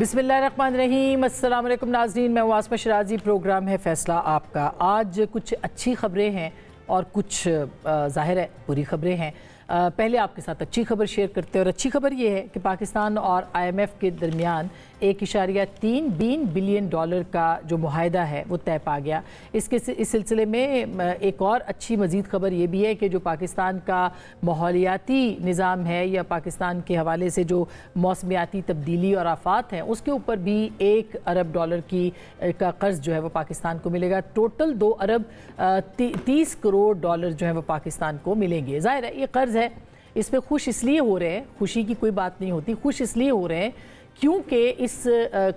बिस्मिल्लाहिर्रहमानिर्रहीम। अस्सलाम वालेकुम नाज़रीन, मैं आसमा शराजी। प्रोग्राम है फ़ैसला आपका। आज कुछ अच्छी ख़बरें हैं और कुछ ज़ाहिर है बुरी ख़बरें हैं। पहले आपके साथ अच्छी खबर शेयर करते हैं और अच्छी खबर ये है कि पाकिस्तान और IMF के दरमियान 1.3 बिलियन डॉलर का जो मुआहदा है वो तय पा गया। इस सिलसिले में एक और अच्छी मज़ीद खबर ये भी है कि जो पाकिस्तान का माहौलियाती निज़ाम है या पाकिस्तान के हवाले से जो मौसमियाती तब्दीली और आफात हैं उसके ऊपर भी 1 अरब डॉलर का कर्ज़ जो है वो पाकिस्तान को मिलेगा। टोटल 2 अरब 30 करोड़ डॉलर जो है वो पाकिस्तान को मिलेंगे। ज़ाहिर है ये कर्ज़ है, इस पर खुश इसलिए हो रहे हैं, खुशी की कोई बात नहीं होती, खुश इसलिए हो रहे हैं क्योंकि इस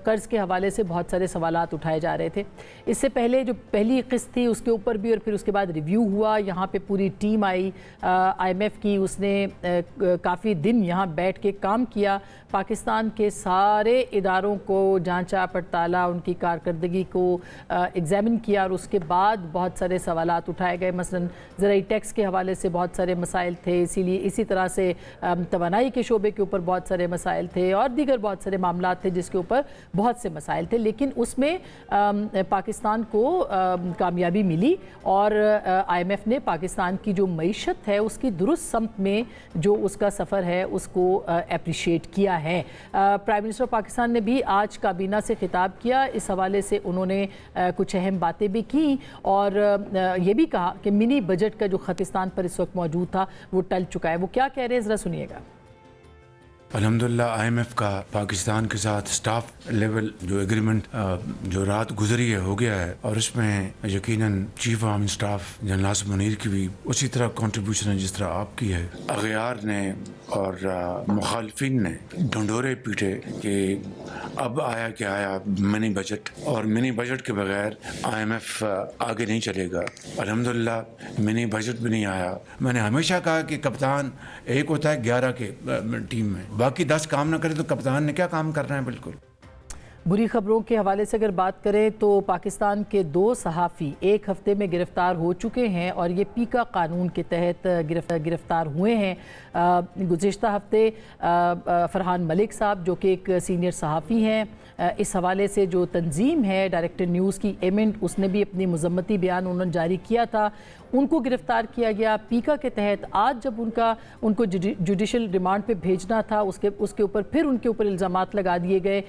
कर्ज़ के हवाले से बहुत सारे सवालात उठाए जा रहे थे। इससे पहले जो पहली किस्त थी उसके ऊपर भी और फिर उसके बाद रिव्यू हुआ। यहाँ पे पूरी टीम आई IMF की, उसने काफ़ी दिन यहाँ बैठ के काम किया, पाकिस्तान के सारे इदारों को जांचा पड़ताला, उनकी कारकर्दगी को एग्ज़ामिन किया और उसके बाद बहुत सारे सवालात उठाए गए। मसलन ज़राई टैक्स के हवाले से बहुत सारे मसाइल थे, इसीलिए इसी तरह से तवानाई के शोबे के ऊपर बहुत सारे मसाइल थे और दीगर बहुत सारे मामला थे जिसके ऊपर बहुत से मसाइल थे। लेकिन उसमें पाकिस्तान को कामयाबी मिली और IMF ने पाकिस्तान की जो मईशत है उसकी दुरुस्त समत में जो उसका सफ़र है उसको अप्रिशिएट किया है। प्राइम मिनिस्टर पाकिस्तान ने भी आज काबीना से खिताब किया, इस हवाले से उन्होंने कुछ अहम बातें भी की और ये भी कहा कि मिनी बजट का जो पाकिस्तान पर इस वक्त मौजूद था वो टल चुका है। वो क्या कह रहे हैं ज़रा सुनिएगा। अल्हम्दुलिल्लाह IMF का पाकिस्तान के साथ स्टाफ लेवल जो एग्रीमेंट जो रात गुजरी है हो गया है और इसमें यकीनन chief army staff general Asim Munir की भी उसी तरह कंट्रीब्यूशन है जिस तरह आपकी है। अगयार ने और मुखालफिन ने ढंडोरे पीटे कि अब आया क्या आया मिनी बजट, और मिनी बजट के बगैर IMF आगे नहीं चलेगा। अल्हम्दुलिल्लाह मिनी बजट भी नहीं आया। मैंने हमेशा कहा कि कप्तान एक होता है 11 के टीम में, बाकी 10 काम ना करे तो कप्तान ने क्या काम करना है। बिल्कुल बुरी खबरों के हवाले से अगर बात करें तो पाकिस्तान के 2 सहाफ़ी 1 हफ्ते में गिरफ़्तार हो चुके हैं और ये पीका कानून के तहत गिरफ़्तार हुए हैं। गुज़िश्ता हफ्ते फरहान मलिक साहब जो कि एक सीनियर सहाफ़ी हैं, इस हवाले से जो तंजीम है डायरेक्टर न्यूज़ की एमेंट, उसने भी अपनी मज़म्मती बयान उन्होंने जारी किया था, उनको गिरफ़्तार किया गया पीका के तहत। आज जब उनको जुडिशल रिमांड पे भेजना था उसके ऊपर फिर उनके ऊपर इल्ज़ामात लगा दिए गए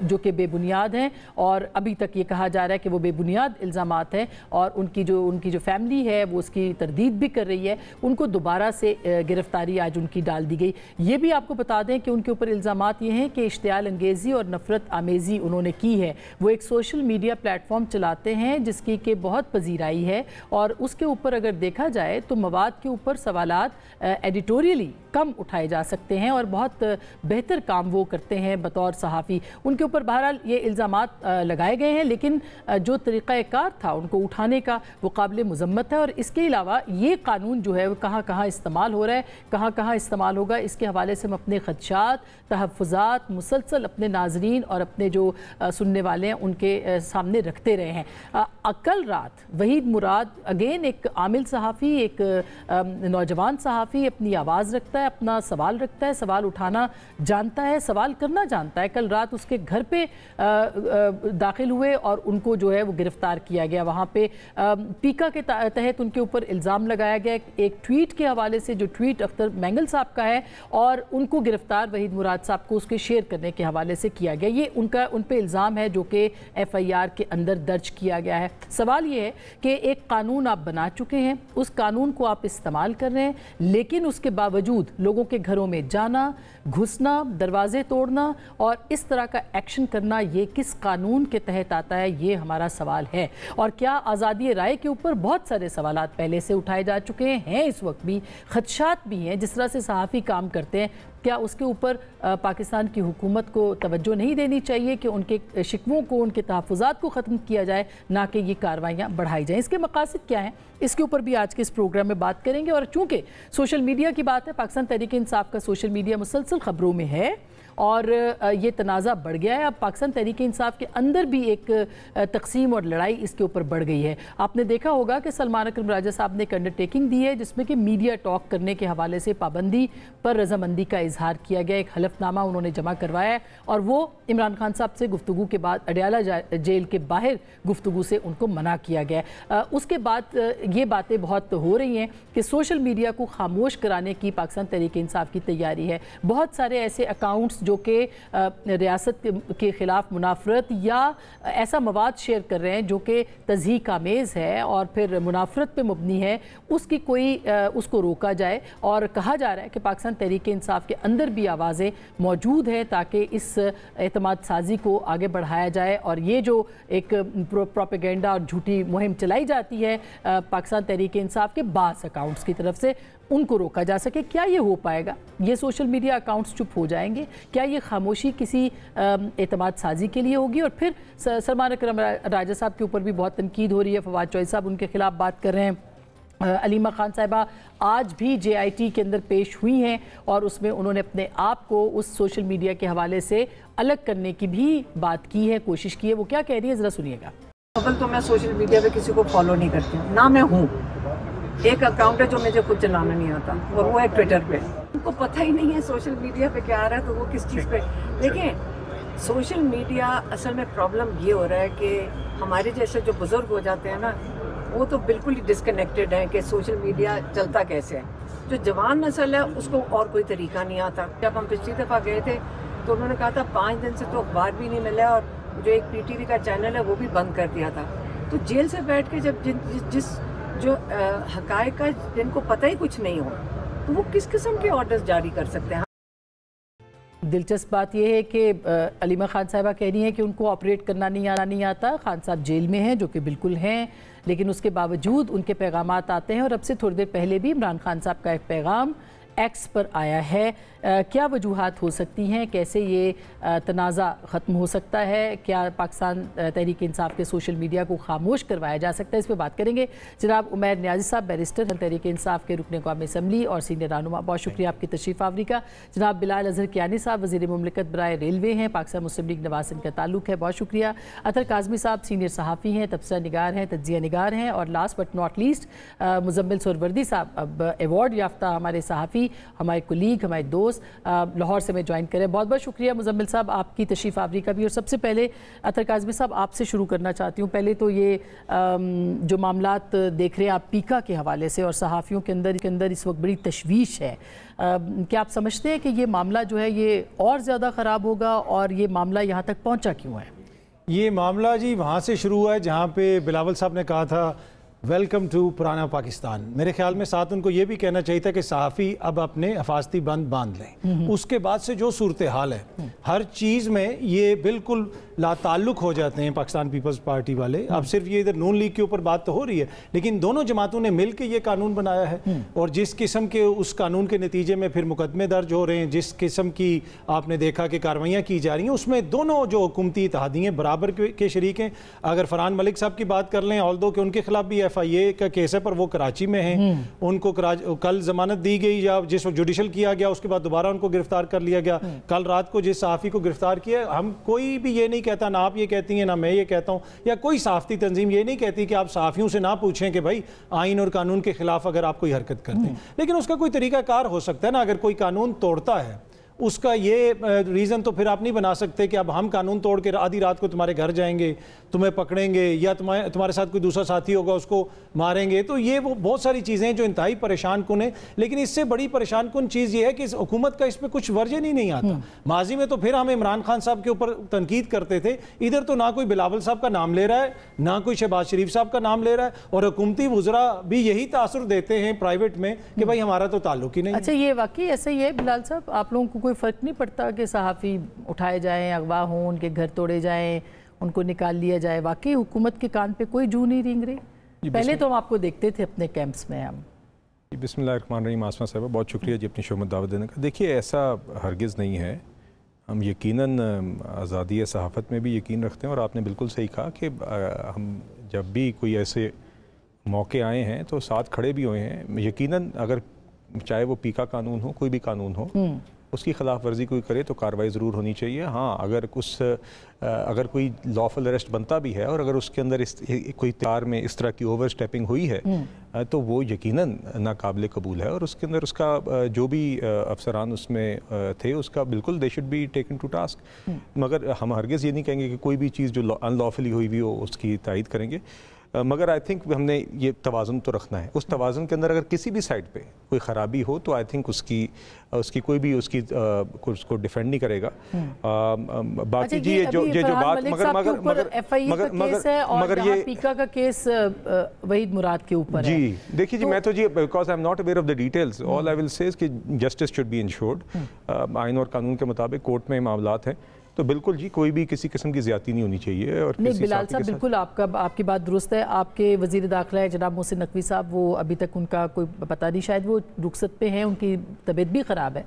जो कि बेबुनियाद हैं और अभी तक ये कहा जा रहा है कि वो बेबुनियाद इल्ज़ामात हैं और उनकी जो फैमिली है वो उसकी तरदीद भी कर रही है। उनको दोबारा से गिरफ़्तारी आज उनकी डाल दी गई। ये भी आपको बता दें कि उनके ऊपर इल्ज़ामात ये हैं कि इश्तियाल अंगेज़ी और नफ़रत आमेज़ी उन्होंने की है। वो एक सोशल मीडिया प्लेटफॉर्म चलाते हैं जिसकी कि बहुत पजीराई है और उसके ऊपर अगर देखा जाए तो मवाद के ऊपर सवालात एडिटोरियली कम उठाए जा सकते हैं और बहुत बेहतर काम वो करते हैं बतौर सहाफ़ी। उनके ऊपर बहरहाल ये इल्ज़ामात लगाए गए हैं लेकिन जो तरीक़ाकार था उनको उठाने का वो काबिल मज़म्मत है। और इसके अलावा ये कानून जो है वो कहाँ कहाँ इस्तेमाल हो रहा है, कहाँ कहाँ इस्तेमाल होगा, इसके हवाले से हम अपने ख़दशात तहफ़्फ़ुज़ात मुसलसल अपने नाज़रीन और अपने जो सुनने वाले हैं उनके सामने रखते रहे हैं। कल रात वहीद मुराद अगेन एक आमिल सहाफ़ी, एक नौजवान सहाफ़ी अपनी आवाज़ रखता है, अपना सवाल रखता है, सवाल उठाना जानता है, सवाल करना जानता है। कल रात उसके घर पे दाखिल हुए और उनको जो है वो गिरफ़्तार किया गया। वहाँ पे पीका के तहत उनके ऊपर इल्ज़ाम लगाया गया एक ट्वीट के हवाले से, जो ट्वीट अख्तर मैंगल साहब का है, और उनको गिरफ़्तार वहीद मुराद साहब को उसके शेयर करने के हवाले से किया गया। ये उन पे इल्ज़ाम है जो कि FIR के अंदर दर्ज किया गया है। सवाल ये है कि एक कानून आप बना चुके हैं, उस कानून को आप इस्तेमाल कर रहे हैं, लेकिन उसके बावजूद लोगों के घरों में जाना, घुसना, दरवाजे तोड़ना और इस तरह का एक्शन करना, ये किस कानून के तहत आता है, ये हमारा सवाल है। और क्या आज़ादी राय के ऊपर बहुत सारे सवालात पहले से उठाए जा चुके हैं, इस वक्त भी खदशात भी हैं, जिस तरह से सहाफ़ी काम करते हैं, क्या उसके ऊपर पाकिस्तान की हुकूमत को तवज्जो नहीं देनी चाहिए कि उनके शिकवों को, उनके तहफ़्फ़ुज़ात को ख़त्म किया जाए, ना कि ये कार्रवाइयाँ बढ़ाई जाएँ। इसके मक़ासद क्या हैं इसके ऊपर भी आज के इस प्रोग्राम में बात करेंगे। और चूंकि सोशल मीडिया की बात है, पाकिस्तान तहरीक इंसाफ का सोशल मीडिया मुसलसल खबरों में है और ये तनाज़ा बढ़ गया है। अब पाकिस्तान तहरीक इंसाफ के अंदर भी एक तकसीम और लड़ाई इसके ऊपर बढ़ गई है। आपने देखा होगा कि सलमान अकरम राजा साहब ने एक अंडरटेकिंग दी है जिसमें कि मीडिया टॉक करने के हवाले से पाबंदी पर रजामंदी का इजहार किया गया। एक हलफनामा उन्होंने जमा करवाया है और वो इमरान खान साहब से गुफ्तगू के बाद अडयाला जेल के बाहर गुफ्तगू से उनको मना किया गया है। उसके बाद ये बातें बहुत हो रही हैं कि सोशल मीडिया को खामोश कराने की पाकिस्तान तहरीक इंसाफ की तैयारी है। बहुत सारे ऐसे अकाउंट्स जो कि रियासत के ख़िलाफ़ मुनाफरत या ऐसा मवाद शेयर कर रहे हैं जो कि तज़हीक आमेज़ है और फिर मुनाफरत पे मुबनी है, उसकी कोई उसको रोका जाए। और कहा जा रहा है कि पाकिस्तान तहरीक इंसाफ के अंदर भी आवाज़ें मौजूद हैं ताकि इस एतमाद साजी को आगे बढ़ाया जाए और ये जो एक प्रोपेगेंडा और झूठी मुहिम चलाई जाती है पाकिस्तान तहरीक इंसाफ के बास अकाउंट्स की तरफ से, उनको रोका जा सके। क्या ये हो पाएगा? ये सोशल मीडिया अकाउंट्स चुप हो जाएंगे? क्या ये खामोशी किसी एतमाद साजी के लिए होगी? और फिर सलमान अकरम राजा साहब के ऊपर भी बहुत तनकीद हो रही है। फवाद चौधरी साहब उनके खिलाफ बात कर रहे हैं। अलीमा खान साहिबा आज भी JIT के अंदर पेश हुई हैं और उसमें उन्होंने अपने आप को उस सोशल मीडिया के हवाले से अलग करने की भी बात की है, कोशिश की है। वो क्या कह रही है, ज़रा सुनिएगा। तो मैं सोशल मीडिया पे किसी को फॉलो नहीं करती हूँ, ना मैं हूँ। एक अकाउंट है जो मुझे खुद चलाना नहीं आता और वो है ट्विटर पे। उनको पता ही नहीं है सोशल मीडिया पे क्या आ रहा है, तो वो किस चीज़ पे। देखिए, सोशल मीडिया असल में प्रॉब्लम ये हो रहा है कि हमारे जैसे जो बुजुर्ग हो जाते हैं ना, वो तो बिल्कुल ही डिस्कनेक्टेड है कि सोशल मीडिया चलता कैसे है। जो जवान नस्ल है उसको और कोई तरीका नहीं आता। जब हम पिछली दफ़ा गए थे तो उन्होंने कहा था 5 दिन से तो अखबार भी नहीं मिला और जो एक PTV का चैनल है वो भी बंद कर दिया था। तो जेल से बैठ के जब जिस जो हकायक का जिनको पता ही कुछ नहीं हो, तो वो किस किस्म के ऑर्डर्स जारी कर सकते हैं। दिलचस्प बात यह है कि अलीमा खान साहिबा कह रही हैं कि उनको ऑपरेट करना नहीं आता। खान साहब जेल में हैं, जो कि बिल्कुल हैं, लेकिन उसके बावजूद उनके पैगामात आते हैं। और अब से थोड़ी देर पहले भी इमरान खान साहब का एक पैगाम X पर आया है। क्या वजूहात हो सकती हैं, कैसे ये तनाज़ा ख़त्म हो सकता है, क्या पाकिस्तान तहरीक इंसाफ के सोशल मीडिया को खामोश करवाया जा सकता है, इस पर बात करेंगे। जनाब उमैर नियाज़ी साहब, बैरिस्टर, तहरीक इंसाफ के रुकन क़ौमी असम्बली और सीनियर रहनुमा, बहुत शुक्रिया आपकी तशरीफ़ आवरी का। जनाब बिलाल अज़हर कियानी साहब, वज़ीर मुमलिकत बराए रेलवे हैं, पाकिस्तान मुस्लिम लीग नवाज़ इनका ताल्लुक है, बहुत शुक्रिया। अतर काज़मी साहब सीनियर सहाफ़ी हैं, तबसरा निगार हैं, तज्ज़िया निगार हैं। और last but not least Muzammil Suhrawardy साहब, अब अवार्ड याफ्ता हमारे सहाफ़ी, हमारे कुलीग, हमारे दोस्त लाहौर से मैं ज्वाइन करें। बहुत बहुत शुक्रिया मुज़म्मिल साहब आपकी तशरीफ़ आवरी का भी। और सबसे पहले अतर काज़मी साहब आपसे शुरू करना चाहती हूँ। पहले तो ये जो मामलात देख रहे हैं आप पीका के हवाले से और सहाफ़ियों के अंदर इस वक्त बड़ी तशवीश है, क्या आप समझते हैं कि ये मामला जो है ये और ज़्यादा ख़राब होगा और ये मामला यहाँ तक पहुँचा क्यों है? ये मामला जी वहाँ से शुरू हुआ है जहाँ पे बिलावल साहब ने कहा था वेलकम टू पुराना पाकिस्तान। मेरे ख्याल में साथ उनको ये भी कहना चाहिए था कि सहाफ़ी अब अपने हिफाजती बंद बांध लें। उसके बाद से जो सूरत हाल है, हर चीज़ में ये बिल्कुल लाताल्लुक हो जाते हैं पाकिस्तान पीपल्स पार्टी वाले। अब सिर्फ ये इधर नून लीग के ऊपर बात तो हो रही है, लेकिन दोनों जमातों ने मिल के ये कानून बनाया है और जिस किस्म के उस कानून के नतीजे में फिर मुकदमे दर्ज हो रहे हैं, जिस किस्म की आपने देखा कि कार्रवाइयाँ की जा रही हैं, उसमें दोनों जो हुकूमती इत्तेहादियाँ बराबर के शरीक हैं। अगर फरहान मलिक साहब की बात कर लें, ऑल्दो कि उनके खिलाफ भी FIA का केस है पर वो कराची में हैं, उनको कल जमानत दी गई या जिस जुडिशल किया गया उसके बाद दोबारा उनको गिरफ्तार कर लिया गया। कल रात को जिस सहाफ़ी को गिरफ्तार किया, हम कोई भी ये नहीं कहता, ना आप ये कहती हैं ना मैं ये कहता हूँ या कोई सहाफ़ती तंजीम ये नहीं कहती कि आप सहाफ़ियों से ना पूछें कि भाई आइन और कानून के खिलाफ अगर आप कोई हरकत करते हैं, लेकिन उसका कोई तरीकाकार हो सकता है ना। अगर कोई कानून तोड़ता है उसका ये रीज़न तो फिर आप नहीं बना सकते कि अब हम कानून तोड़ के आधी रात को तुम्हारे घर जाएंगे, तुम्हें पकड़ेंगे या तुम्हारे साथ कोई दूसरा साथी होगा उसको मारेंगे। तो ये वो बहुत सारी चीज़ें हैं जो इंतहाई परेशान कुन है। लेकिन इससे बड़ी परेशान कुन चीज़ ये है कि इस हुकूमत का इस पर कुछ वर्जन ही नहीं आता। माजी में तो फिर हम इमरान खान साहब के ऊपर तनकीद करते थे, इधर तो ना कोई बिलावल साहब का नाम ले रहा है, ना कोई शहबाज शरीफ साहब का नाम ले रहा है और हुकूमती वुज़रा भी यही तासुर देते हैं प्राइवेट में कि भाई हमारा तो ताल्लुक ही नहीं। अच्छा, ये वाकई ऐसा ही है बिलाल साहब? आप लोगों को कोई फ़र्क नहीं पड़ता कि सहाफ़ी उठाए जाएं, अगवा हों, उनके घर तोड़े जाएं, उनको निकाल लिया जाए? वाकई हुकूमत के कान पे कोई जू नहीं रेंग रही? पहले तो हम आपको देखते थे अपने कैंप्स में। हम बिस्मिल्लाहिर्रहमानिर्रहीम। आसमा साहब बहुत शुक्रिया जी अपनी शो में दावत देने का। देखिए, ऐसा हरगिज़ नहीं है। हम यकीनन आज़ादी सहाफ़त में भी यकीन रखते हैं और आपने बिल्कुल सही कहा कि हम जब भी कोई ऐसे मौके आए हैं तो साथ खड़े भी हुए हैं। यकीनन अगर चाहे वो पीका कानून हो, कोई भी कानून हो, उसकी खिलाफ वर्जी कोई करे तो कार्रवाई ज़रूर होनी चाहिए। हाँ, अगर कोई लॉफुल अरेस्ट बनता भी है और अगर उसके अंदर कोई तार में इस तरह की ओवर स्टेपिंग हुई है तो वो यकीनन नाकाबिल कबूल है और उसके अंदर उसका जो भी अफसरान उसमें थे उसका बिल्कुल they should be taken to task. मगर हम हरगिज़ ये नहीं कहेंगे कि कोई भी चीज़ जो अनलॉफुली हुई भी हो उसकी तायद करेंगे। मगर आई थिंक हमने ये तवाज़ुन तो रखना है। उस तवाज़ुन के अंदर अगर किसी भी साइड पे कोई ख़राबी हो तो आई थिंक उसकी कोई भी उसको डिफेंड नहीं करेगा। बाकी जी ये जो बात मगर ये पीका का केस वहीद मुराद के ऊपर है। जी देखिए जी, मैं तो जी because I am not aware of the details, all I will say कि जस्टिस शुड बी इंश्योर्ड। आइन और कानून के मुताबिक कोर्ट में मामलात हैं तो बिल्कुल जी कोई भी किसी किस्म की ज्यादती नहीं होनी चाहिए। और नहीं बिलाल साहब, बिल्कुल आपकी बात दुरुस्त है। आपके वजीर दाखिला है जनाब मोहसिन नकवी साहब, वो अभी तक उनका कोई पता नहीं, शायद वो रुखसत पे हैं, उनकी तबीयत भी ख़राब है।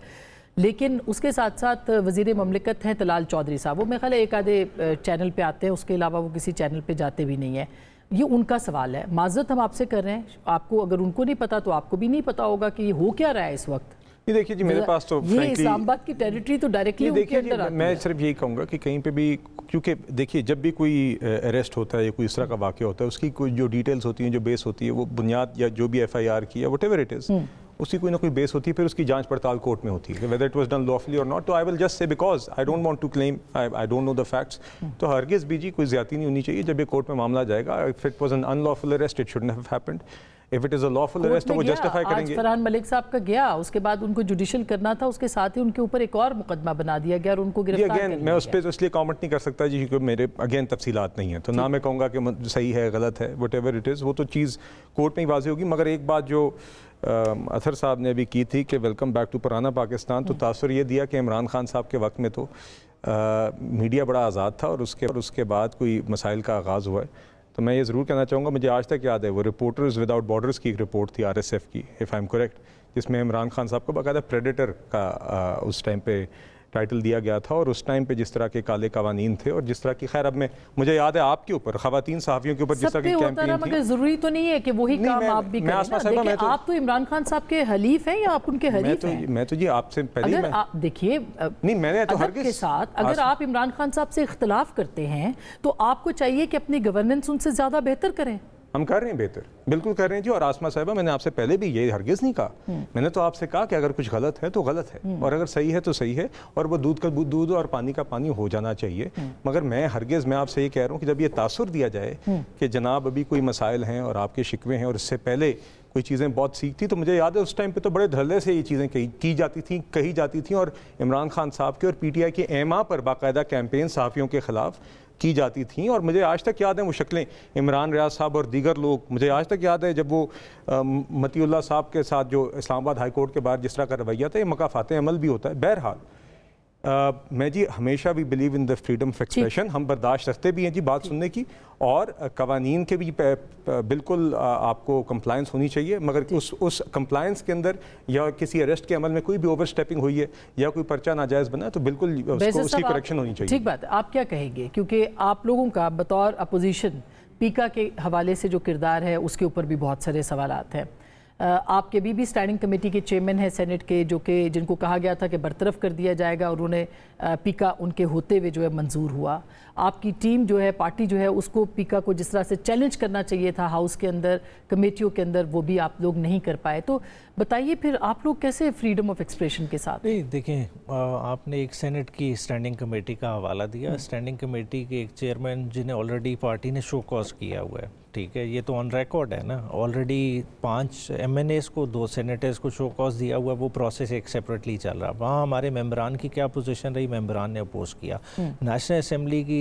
लेकिन उसके साथ साथ वजीर ममलिकत हैं तलाल चौधरी साहब, वो मेरे ख्याल एक आधे चैनल पे आते हैं, उसके अलावा वो किसी चैनल पे जाते भी नहीं है। ये उनका सवाल है, माजरत हम आपसे कर रहे हैं, आपको अगर उनको नहीं पता तो आपको भी नहीं पता होगा कि हो क्या रहा है इस वक्त। ये देखिए जी, मेरे पास तो ये इस्लामाबाद की टेरिटरी तो डायरेक्टली उनके अंदर आती है। मैं सिर्फ यही कहूँगा कि कहीं पे भी, क्योंकि देखिए जब भी कोई अरेस्ट होता है या कोई इस तरह का वाक़या होता है उसकी कोई जो डिटेल्स होती हैं, जो बेस होती है, वो बुनियाद या जो भी FIR की है व्हाटएवर इट इज़, उसकी कोई ना कोई बेस होती है, फिर उसकी जांच पड़ताल कोर्ट में होती है whether it was done lawfully और नॉट। तो I will just say because I don't want to claim, I don't know the facts, तो हरगिज़ भी जी कोई ज़्यादती नहीं होनी चाहिए। जब ये कोर्ट में मामला जाएगा, if it was an unlawful arrest it shouldn't have happened, if it is a lawful arrest तो वो जस्टिफाई करेंगे। फरहान मलिक साहब का गया, उसके बाद उनको जुडिशियल करना था, उसके साथ ही उनके ऊपर एक और मुकदमा बना दिया गया और उनको गिरफ्तार कर लिया गया। मैं उस पर इसलिए कमेंट नहीं कर सकता जी क्योंकि मेरे अगेन तफसीलात नहीं है, तो ना मैं कहूँगा कि सही है गलत है, व्हाटएवर इट इज़, वो तो चीज़ कोर्ट में ही वाज़ेह होगी। मगर एक बात जो अथर साहब ने अभी की थी कि वेलकम बैक टू पुराना पाकिस्तान, तो तासुर ये दिया कि इमरान खान साहब के वक्त में तो मीडिया बड़ा आज़ाद था और उसके बाद कोई मसाइल का आगाज़ हुआ है। तो मैं ये ज़रूर कहना चाहूँगा, मुझे आज तक याद है वो रिपोर्टर्स विदाउट बॉर्डर्स की एक रिपोर्ट थी RSF की, इफ़ आई एम करेक्ट, जिसमें इमरान खान साहब को बाकायदा प्रेडेटर का उस टाइम पे टाइटल दिया गया था और उस टाइम पे जिस तरह के काले कवानीन थे और जिस तरह की, खैर अब मैं मुझे याद है आपके ऊपर, खवातीन सहाफ़ियों के ऊपर जिस तरह की कैंपेन थी, मगर ज़रूरी तो नहीं है कि वही काम आप भी करें ना। देखिए आप तो इमरान खान साहब के हलीफ हैं या आप उनके हलीफ हैं? मैं तो जी आपसे पहले अगर आप देखिए, नहीं मैंने तो हरगिज़ के साथ अगर आप इमरान खान साहब से इख्तिलाफ करते हैं तो आपको चाहिए कि अपनी गवर्नेंस उनसे ज़्यादा बेहतर करें। हम कर रहे हैं बेहतर, बिल्कुल कर रहे हैं जी। और आसमा साहिबा, मैंने आपसे पहले भी ये हरगिज़ नहीं कहा, मैंने तो आपसे कहा कि अगर कुछ गलत है तो गलत है और अगर सही है तो सही है और वो दूध का दूध और पानी का पानी हो जाना चाहिए। मगर मैं हरगिज़ मैं आपसे ये कह रहा हूँ कि जब ये तासुर दिया जाए कि जनाब अभी कोई मसाइल हैं और आपके शिकवे हैं और इससे पहले कोई चीज़ें बहुत सीख थी, तो मुझे याद है उस टाइम पे तो बड़े धड़ल्ले से ये चीज़ें कही जाती थी और इमरान खान साहब के और PTI के एमा पर बाकायदा कैंपेन सहाफ़ियों के ख़िलाफ़ की जाती थी। और मुझे आज तक याद है वो शक्लें, इमरान रियाज साहब और दीगर लोग, मुझे आज तक याद है जब वो मतीउल्लाह साहब के साथ जो इस्लामाबाद हाई कोर्ट के बाहर जिस तरह का रवैया था, ये मकाफात अमल भी होता है। बहरहाल मैं जी हमेशा भी believe in the freedom of expression, हम बर्दाश्त रखते भी हैं जी बात सुनने की और कवानीन के भी बिल्कुल आपको कंप्लायंस होनी चाहिए। मगर उस कंप्लायंस के अंदर या किसी अरेस्ट के अमल में कोई भी ओवर स्टेपिंग हुई है या कोई पर्चा नाजायज़ बना है तो बिल्कुल उसकी करेक्शन होनी चाहिए। ठीक बात है, आप क्या कहेंगे, क्योंकि आप लोगों का बतौर अपोजिशन पीका के हवाले से जो किरदार है उसके ऊपर भी बहुत सारे सवालात हैं। आपके भी स्टैंडिंग कमेटी के चेयरमैन हैं सेनेट के, जो कि जिनको कहा गया था कि बरतरफ कर दिया जाएगा और उन्हें पीका उनके होते हुए जो है मंजूर हुआ। आपकी टीम जो है, पार्टी जो है, उसको पीका को जिस तरह से चैलेंज करना चाहिए था हाउस के अंदर, कमेटियों के अंदर, वो भी आप लोग नहीं कर पाए। तो बताइए फिर आप लोग कैसे फ्रीडम ऑफ एक्सप्रेशन के साथ? नहीं देखें, आपने एक सेनेट की स्टैंडिंग कमेटी का हवाला दिया। स्टैंडिंग कमेटी के एक चेयरमैन जिन्हें ऑलरेडी पार्टी ने शो कॉज किया हुआ है, ठीक है, ये तो ऑन रिकॉर्ड है ना। ऑलरेडी 5 MNAs को, 2 सेनेटर्स को शो कॉज दिया हुआ, वो प्रोसेस एक सेपरेटली चल रहा। वहाँ हमारे मेंबरान की क्या पोजीशन रही, मेंबरान ने अपोज किया। नेशनल असेंबली की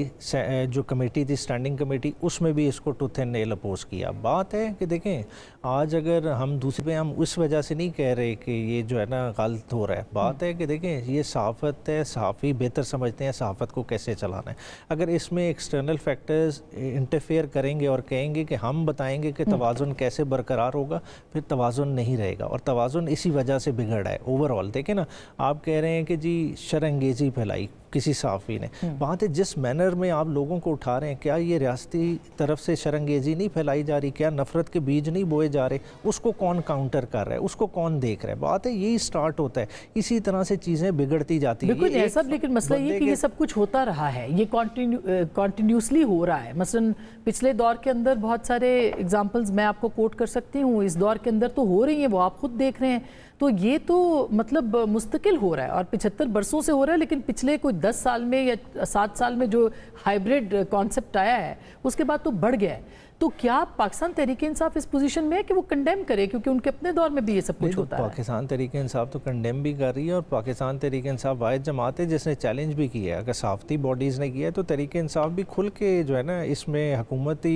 जो कमेटी थी, स्टैंडिंग कमेटी, उसमें भी इसको टूथ एंड नेल अपोज किया। बात है कि देखें, आज अगर हम दूसरे पे, हम उस वजह से नहीं कह रहे कि ये जो है ना गलत हो रहा है। बात है कि देखें, ये सहाफ़त है, सहाफ़ी बेहतर समझते हैं सहाफ़त को कैसे चलाना है। अगर इसमें एक्सटर्नल फैक्टर्स इंटरफेयर करेंगे और कहेंगे कि हम बताएंगे कि तवाज़ुन कैसे बरकरार होगा, फिर तवाज़ुन नहीं रहेगा और तवाज़ुन इसी वजह से बिगड़ रहा है ओवरऑल। देखें ना, आप कह रहे हैं कि जी शरअंगेज़ी फैलाई, किसी सहाफ़ी ने। बात है जिस मैनर में आप लोगों को उठा रहे हैं, क्या ये रियासती तरफ से शरंगेज़ी नहीं फैलाई जा रही, क्या नफ़रत के बीज नहीं बोए जा रहे, उसको कौन काउंटर कर रहा है, उसको कौन देख रहा है। बात है यही स्टार्ट होता है, इसी तरह से चीज़ें बिगड़ती जाती हैं। बिल्कुल ऐसा, लेकिन मसला ये कि ये सब कुछ होता रहा है, ये कॉन्टिन्यूसली हो रहा है। मसलन पिछले दौर के अंदर बहुत सारे एग्जांपल्स मैं आपको कोट कर सकती हूँ, इस दौर के अंदर तो हो रही हैं, वो आप खुद देख रहे हैं। तो ये तो मतलब मुस्तकिल हो रहा है और 75 बरसों से हो रहा है, लेकिन पिछले कोई 10 साल में या 7 साल में जो हाइब्रिड कॉन्सेप्ट आया है उसके बाद तो बढ़ गया है। तो क्या पाकिस्तान तहरीक इंसाफ इस पोजीशन में है कि वो कंडेम करे, क्योंकि उनके अपने दौर में भी ये सब कुछ होता है? पाकिस्तान तहरीक इंसाफ तो कंडेम भी कर रही है, और पाकिस्तान तहरीक इंसाफ वाहिद जमात है जिसने चैलेंज भी किया है। अगर सहाफ़ती बॉडीज़ ने किया है तो तहरीक इंसाफ भी खुल के जो है ना इसमें हुकूमती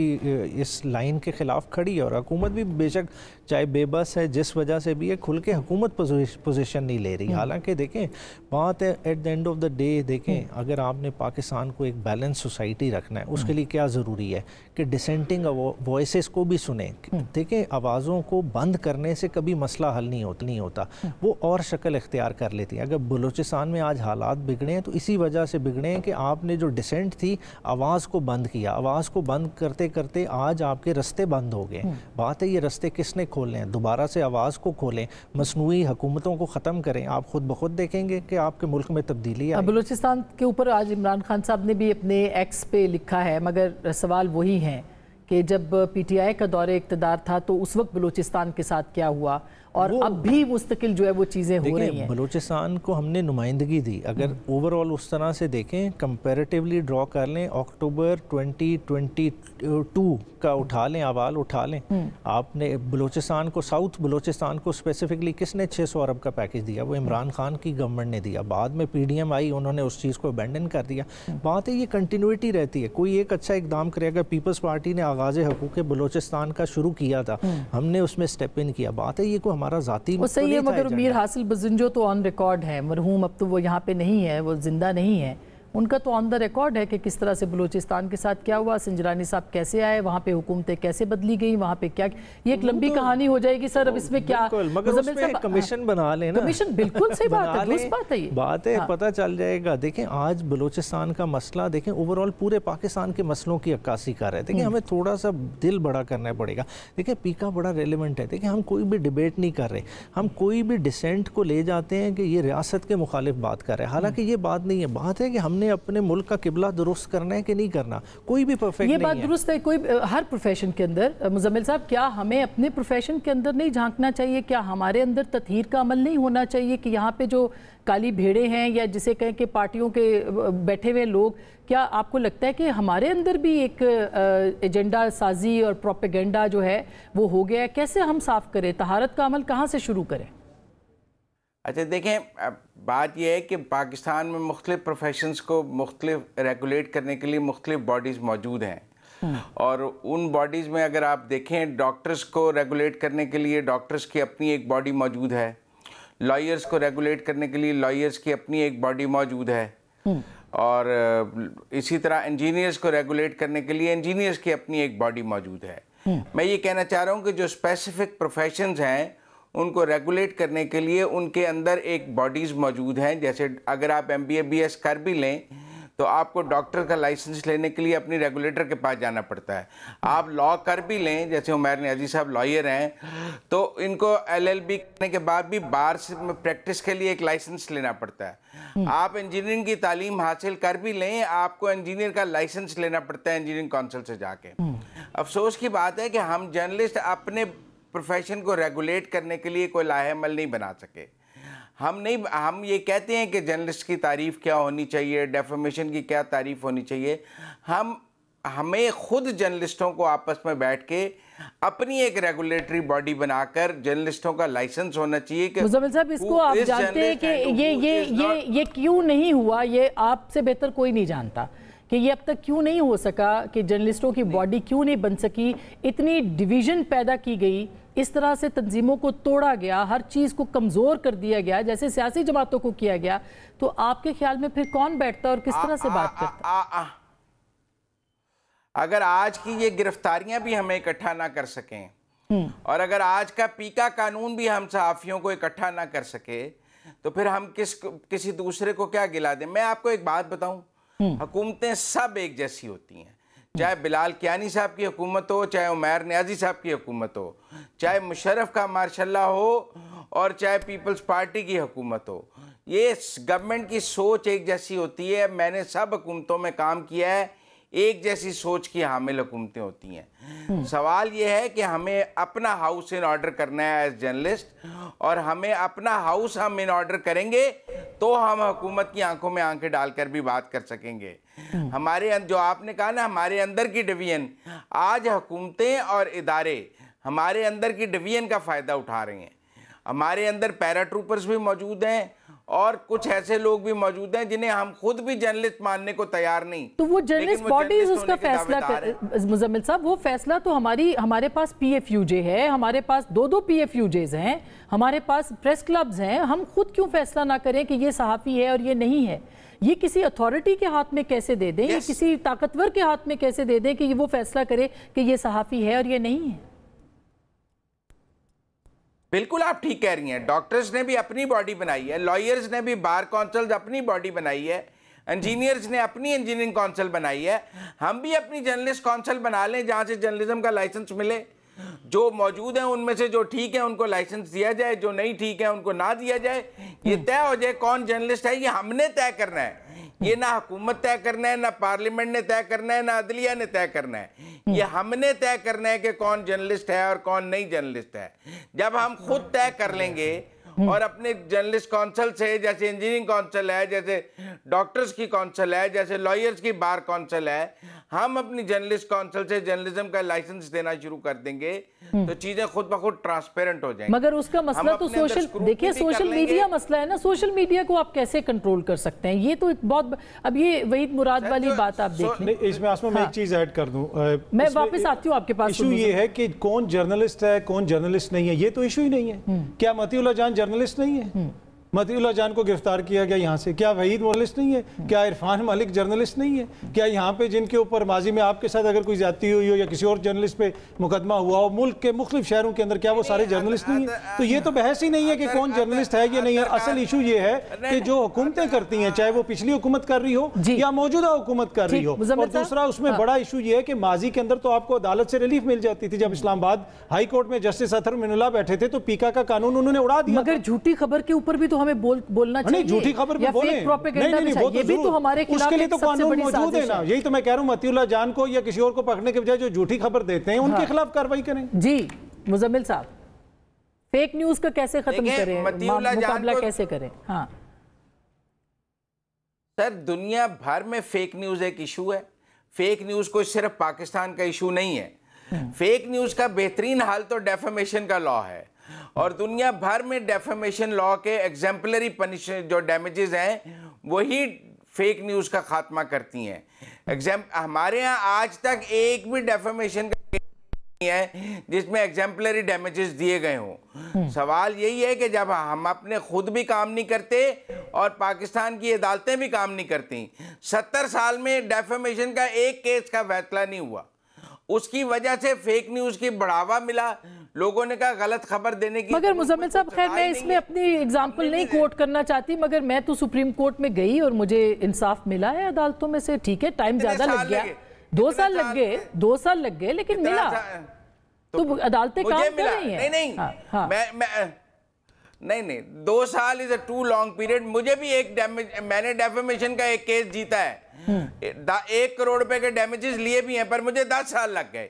इस लाइन के ख़िलाफ़ खड़ी है, और हुकूमत भी बेशक चाहे बेबस है जिस वजह से भी है, खुल के हुकूमत पोजीशन नहीं ले रही। हालांकि देखें बात है at the end of the day, देखें अगर आपने पाकिस्तान को एक बैलेंस सोसाइटी रखना है उसके लिए क्या ज़रूरी है कि डिसेंटिंग वॉइसेस को भी सुने। देखें आवाज़ों को बंद करने से कभी मसला हल नहीं होता, वो और शक्ल इख्तियार कर लेती है। अगर बलूचिस्तान में आज हालात बिगड़े हैं तो इसी वजह से बिगड़े हैं कि आपने जो डिसेंट थी आवाज़ को बंद किया, आवाज़ को बंद करते करते आज आपके रास्ते बंद हो गए। बात है ये रास्ते किसने खोले हैं, दोबारा से आवाज़ को खोलें, मसनूई हुकूमतों को ख़त्म करें, आप खुद ब खुद देखेंगे कि आपके मुल्क में तब्दीली आई। बलूचिस्तान के ऊपर आज इमरान खान साहब ने भी अपने एक्स पे लिखा है, मगर सवाल वही है कि जब पीटीआई का दौरे इक़्तिदार था तो उस वक्त बलूचिस्तान के साथ क्या हुआ, और अब भी मुस्तकिल जो है वो चीज़ें हो रही हैं। बलूचिस्तान को हमने नुमाइंदगी दी, अगर ओवरऑल उस तरह से देखें कंपैरेटिवली ड्रॉ कर लें, अक्टूबर 2022 का उठा लें, अवाल उठा लें, आपने बलूचिस्तान को, साउथ बलूचिस्तान को स्पेसिफिकली किसने 600 अरब का पैकेज दिया? वो इमरान खान की गवर्नमेंट ने दिया। बाद में PDM आई, उन्होंने उस चीज़ को अबैंडन कर दिया। बात है ये कंटिन्यूटी रहती है, कोई एक अच्छा इकदाम करेगा। पीपल्स पार्टी ने आगाज़ हकूक़ बलूचिस्तान का शुरू किया था, हमने उसमें स्टेप इन किया। बात है ये को हमारा जाती वो सही है, मगर मीर हासिल बजिंजो तो ऑन रिकॉर्ड है, मरहूम अब तो वो यहाँ पे नहीं है, वो जिंदा नहीं है, उनका तो ऑन द रिकॉर्ड है कि किस तरह से बलूचिस्तान के साथ क्या हुआ, संजरानी साहब कैसे आए, वहाँ पे हुकूमतें कैसे बदली गई, वहाँ पे क्या, ये एक लंबी कहानी हो जाएगी सर। अब इसमें क्या, मगर उसमें कमीशन बना लेना, कमीशन बिल्कुल सही बात है, दुरुस्त बात है ये बात है, पता चल जाएगा। देखें आज बलूचिस्तान का मसला देखें ओवरऑल पूरे पाकिस्तान के मसलों की अक्कासी कर रहे हैं। देखिए हमें थोड़ा सा दिल बड़ा करना पड़ेगा। देखिए पीका बड़ा रेलिवेंट है। देखिए हम कोई भी डिबेट नहीं कर रहे, हम कोई भी डिसेंट को ले जाते हैं कि ये रियासत के मुखालिफ बात कर रहे हैं, हालांकि ये बात नहीं है। बात है कि हमने अपने मुल्क का किबला दुरुस्त करना है कि नहीं करना, कोई भी परफेक्ट नहीं है। ये बात दुरुस्त है, कोई हर प्रोफेशन के अंदर। मुजम्मिल साहब, क्या हमें अपने प्रोफेशन के अंदर नहीं झांकना चाहिए? क्या हमारे अंदर तत्हीर का अमल नहीं होना चाहिए कि यहाँ पे जो काली भेड़े हैं या जिसे कहें कि पार्टियों के बैठे हुए लोग, क्या आपको लगता है कि हमारे अंदर भी एक एजेंडा साजी और प्रोपेगेंडा जो है वो हो गया है? कैसे हम साफ करें, तहारत का अमल कहाँ से शुरू करें? अच्छा देखें, बात यह है कि पाकिस्तान में मुख्तलिफ प्रोफेशंस को मुख्तलिफ रेगुलेट करने के लिए मुख्तलिफ बॉडीज़ मौजूद हैं, और उन बॉडीज़ में अगर आप देखें डॉक्टर्स को रेगुलेट करने के लिए डॉक्टर्स की अपनी एक बॉडी मौजूद है, लॉयर्स को रेगुलेट करने के लिए लॉयर्स की अपनी एक बॉडी मौजूद है, और इसी तरह इंजीनियर्स को रेगुलेट करने के लिए इंजीनियर्स की अपनी एक बॉडी मौजूद है। मैं ये कहना चाह रहा हूँ कि जो स्पेसिफिक प्रोफेशंस हैं उनको रेगुलेट करने के लिए उनके अंदर एक बॉडीज़ मौजूद हैं। जैसे अगर आप MBA BS कर भी लें तो आपको डॉक्टर का लाइसेंस लेने के लिए अपनी रेगुलेटर के पास जाना पड़ता है। आप लॉ कर भी लें, जैसे उमैर नियाज़ी साहब लॉयर हैं, तो इनको LLB करने के बाद भी बार में प्रैक्टिस के लिए एक लाइसेंस लेना पड़ता है। आप इंजीनियरिंग की तालीम हासिल कर भी लें, आपको इंजीनियर का लाइसेंस लेना पड़ता है इंजीनियरिंग काउंसिल से जाके। अफसोस की बात है कि हम जर्नलिस्ट अपने प्रोफेशन को रेगुलेट करने के लिए कोई लाहेमल नहीं बना सके। हम ये कहते हैं कि जर्नलिस्ट की तारीफ़ क्या होनी चाहिए, डेफामेशन की क्या तारीफ़ होनी चाहिए। हमें खुद जर्नलिस्टों को आपस में बैठ के अपनी एक रेगुलेटरी बॉडी बनाकर जर्नलिस्टों का लाइसेंस होना चाहिए कि मुजम्मिल साहब, इसको आप जानते हैं कि ये क्यों नहीं हुआ? ये आपसे बेहतर कोई नहीं जानता कि ये अब तक क्यों नहीं हो सका, कि जर्नलिस्टों की बॉडी क्यों नहीं बन सकी। इतनी डिवीज़न पैदा की गई, इस तरह से तंजीमों को तोड़ा गया, हर चीज़ को कमज़ोर कर दिया गया, जैसे सियासी जमातों को किया गया। तो आपके ख्याल में फिर कौन बैठता और किस तरह से बात करता? अगर आज की ये गिरफ्तारियां भी हमें इकट्ठा ना कर सकें, और अगर आज का पीका कानून भी हम सहाफ़ियों को इकट्ठा ना कर सके, तो फिर हम किसी दूसरे को क्या गिला दें। मैं आपको एक बात बताऊं, हुकूमतें सब एक जैसी होती हैं, चाहे बिलाल कियानी साहब की हुकूमत हो, चाहे उमैर नियाजी साहब की हुकूमत हो, चाहे मुशर्रफ का मार्शल्ला हो और चाहे पीपल्स पार्टी की हुकूमत हो। ये गवर्नमेंट की सोच एक जैसी होती है। मैंने सब हुकूमतों में काम किया है, एक जैसी सोच की हामिल हुकूमतें होती हैं। सवाल ये है कि हमें अपना हाउस इन ऑर्डर करना है एज जर्नलिस्ट, और हमें अपना हाउस हम इन ऑर्डर करेंगे तो हम हुकूमत की आंखों में आंखें डालकर भी बात कर सकेंगे। हमारे जो आपने कहा ना, हमारे अंदर की डिवीजन, आज हुकूमतें और इदारे हमारे अंदर की डिवीजन का फ़ायदा उठा रहे हैं। हमारे अंदर पैरा ट्रूपर्स भी मौजूद हैं और कुछ ऐसे लोग भी मौजूद हैं जिन्हें हम खुद भी जर्नलिस्ट मानने को तैयार नहीं। तो वो जर्नलिस्ट बॉडीज उसका फैसला मुजम्मिल साहब, वो फैसला तो हमारे पास PFUJ है, हमारे पास 2 PFUJs हैं, हमारे पास प्रेस क्लब्स हैं। हम खुद क्यों फैसला ना करें कि ये सहाफ़ी है और ये नहीं है? ये किसी अथॉरिटी के हाथ में कैसे दे दें? ये किसी ताकतवर के हाथ में कैसे दे दें कि वो फैसला करे कि ये सहाफ़ी है और ये नहीं है? बिल्कुल आप ठीक कह रही हैं। डॉक्टर्स ने भी अपनी बॉडी बनाई है, लॉयर्स ने भी, बार काउंसिल अपनी बॉडी बनाई है, इंजीनियर्स ने अपनी इंजीनियरिंग काउंसिल बनाई है। हम भी अपनी जर्नलिस्ट काउंसिल बना लें जहां से जर्नलिज्म का लाइसेंस मिले। जो मौजूद हैं उनमें से जो ठीक है उनको लाइसेंस दिया जाए, जो नहीं ठीक है उनको ना दिया जाए। ये तय हो जाए कौन जर्नलिस्ट है, ये हमने तय करना है। ये ना हुकूमत तय करना है, ना पार्लियामेंट ने तय करना है, ना अदलिया ने तय करना है। ये हमने तय करना है कि कौन जर्नलिस्ट है और कौन नहीं जर्नलिस्ट है। जब हम खुद तय कर लेंगे और अपने जर्नलिस्ट काउंसिल से, जैसे इंजीनियरिंग काउंसिल है, जैसे डॉक्टर्स की काउंसिल है, जैसे लॉयर्स की बार काउंसिल है, हम अपनी जर्नलिस्ट काउंसिल से जर्नलिज्म का लाइसेंस देना शुरू कर देंगे तो चीजें खुद ब खुद ट्रांसपेरेंट हो जाएंगी। मगर उसका मसला तो सोशल मीडिया मसला है ना। सोशल मीडिया को आप कैसे कंट्रोल कर सकते हैं? ये तो एक बहुत, अब ये वहीद मुराद वाली बात आप देख लें। इसमें आसमा मैं एक चीज ऐड कर दूं, मैं वापस आती हूँ आपके पास। इशू ये है कि कौन जर्नलिस्ट है कौन जर्नलिस्ट नहीं है, ये तो इशू ही नहीं है। क्या मतीउल्लाह जान जर्नलिस्ट नहीं है? मतीउल्लाह जान को गिरफ्तार किया गया यहाँ से। क्या वहीद जर्नलिस्ट नहीं है? क्या इरफान मलिक जर्नलिस्ट नहीं है? क्या यहाँ पे जिनके ऊपर माजी में आपके साथ अगर कोई ज्यादती हुई हो या किसी और जर्नलिस्ट पे मुकदमा हुआ हो मुल्क के मुख्तलिफ शहरों के अंदर, क्या वो सारे जर्नलिस्ट नहीं है? तो ये तो बहस ही नहीं है कि कौन जर्नलिस्ट है या नहीं है। असल इशू ये है कि जो हुकूमतें करती हैं, चाहे वो पिछली हुकूमत कर रही हो या मौजूदा हुकूमत कर रही हो। और दूसरा उसमें बड़ा इशू ये है कि माजी के अंदर तो आपको अदालत से रिलीफ मिल जाती थी। जब इस्लामाबाद हाई कोर्ट में जस्टिस अतहर मिनुल्लाह बैठे थे तो पीका का कानून उन्होंने उड़ा दिया। मगर झूठी खबर के ऊपर भी तो हमें बोलना नहीं, झूठी खबर पे बोले, ये भी तो हमारे खिलाफ उसके लिए तो कानून मौजूद है ना। यही तो मैं कह रहा हूं, मतीउल्लाह जान को या किसी और को पकड़ने के बजाय जो झूठी खबर देते हैं उनके खिलाफ कार्रवाई करें। जी मुजम्मिल साहब, फेक न्यूज का कैसे खत्म करें, मुकाबला कैसे करें? हाँ सर, दुनिया भर में फेक न्यूज एक इशू है। फेक न्यूज कोई सिर्फ पाकिस्तान का इशू नहीं है। फेक न्यूज का बेहतरीन हल तो डेफेमेशन का लॉ है, और दुनिया भर में डेफेमेशन लॉ के एग्जाम्पलरी पनिशमेंट जो डैमेजेस हैं वही फेक न्यूज़ का खात्मा करती हैं। हमारे यहाँ आज तक एक भी डेफेमेशन का नहीं है जिसमें एग्जाम्पलरी डैमेजेस दिए गए हों। सवाल यही है कि जब हम अपने खुद भी काम नहीं करते और पाकिस्तान की अदालतें भी काम नहीं करती, 70 साल में डेफेमेशन का एक केस का फैसला नहीं हुआ, उसकी वजह से फेक न्यूज की बढ़ावा मिला। लोगों ने कहा गलत खबर देने की। मगर मुजम्मिल साहब, खैर मैं इसमें अपनी एग्जांपल नहीं कोट करना चाहती, मगर मैं तो सुप्रीम कोर्ट में गई और मुझे इंसाफ मिला है अदालतों में से। ठीक है, टाइम ज्यादा लग गया, 2 साल लग गए, 2 साल लग गए, लेकिन मिला। तो अदालतें काम कर रही हैं। नहीं, 2 साल is a too long period. मुझे भी मैंने डेफेमेशन का एक केस जीता है, 1 करोड़ रुपए के डैमेजेस लिए भी हैं, पर मुझे 10 साल लग गए।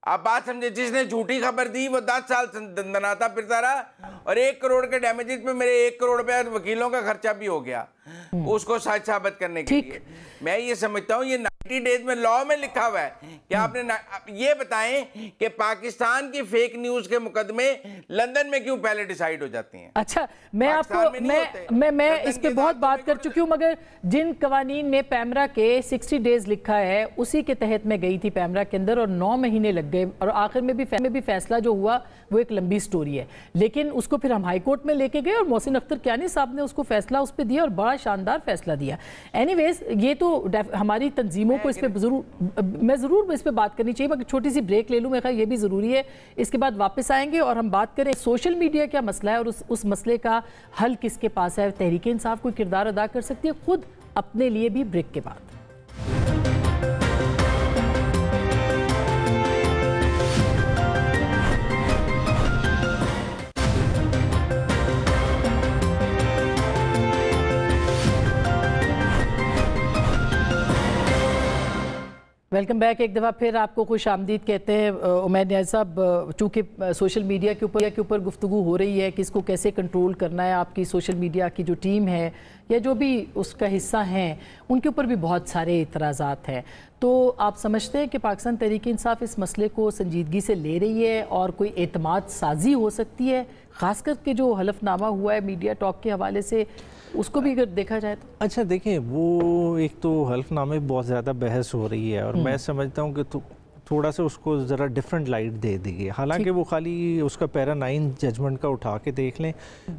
आप बात समझे, जिसने झूठी खबर दी वो 10 साल दंदनाता फिरता रहा, और 1 करोड़ के डैमेजेस में मेरे 1 करोड़ रुपए वकीलों का खर्चा भी हो गया उसको सच साबित करने के लिए। मैं ये समझता हूँ ये 90 डेज में लॉ में लिखा हुआ है कि आपने ये बताएं कि पाकिस्तान की फेक न्यूज के मुकदमे लंदन में क्यों पहले डिसाइड हो जाते हैं। अच्छा, मैं आपको मैं इस पे बहुत बात कर चुकी हूँ, मगर जिन कवानीन में पैमरा के 60 डेज लिखा है उसी के तहत मैं गई थी पैमरा के अंदर, और 9 महीने लग गए, और आखिर में भी फैसला जो हुआ वो एक लंबी स्टोरी है। लेकिन उसको फिर हम हाई कोर्ट में लेके गए और मोहसिन अख्तर कियानी साहब ने उसको फैसला उस पर दिया और बड़ा शानदार फैसला दिया। एनीवेज, ये तो हमारी तंजीमों को इस पर ज़रूर इस पर बात करनी चाहिए, मगर छोटी सी ब्रेक ले लूँ, मेरा ख्याल ये भी ज़रूरी है। इसके बाद वापस आएंगे और हम बात करें सोशल मीडिया क्या मसला है और उस मसले का हल किसके पास है। तहरीक इंसाफ कोई किरदार अदा कर सकती है खुद अपने लिए भी, ब्रेक के बाद। Welcome back. एक दफ़ा फिर आपको खुश आमदीद कहते हैं। उमैर नियाज़ साहब, चूँकि सोशल मीडिया के ऊपर गुफ्तगू हो रही है कि इसको कैसे कंट्रोल करना है, आपकी सोशल मीडिया की जो टीम है या जो भी उसका हिस्सा हैं उनके ऊपर भी बहुत सारे इतराज़ात हैं, तो आप समझते हैं कि पाकिस्तान तहरीक इंसाफ इस मसले को संजीदगी से ले रही है और कोई एतमाद साजी हो सकती है, ख़ास करके जो हलफनामा हुआ है मीडिया टॉक के हवाले से, उसको भी अगर देखा जाए तो? अच्छा देखें, वो एक तो हल्फनामे बहुत ज़्यादा बहस हो रही है और मैं समझता हूँ कि थोड़ा सा उसको ज़रा डिफरेंट लाइट दे दी गई। हालांकि वो खाली उसका पैरा 9 जजमेंट का उठा के देख लें,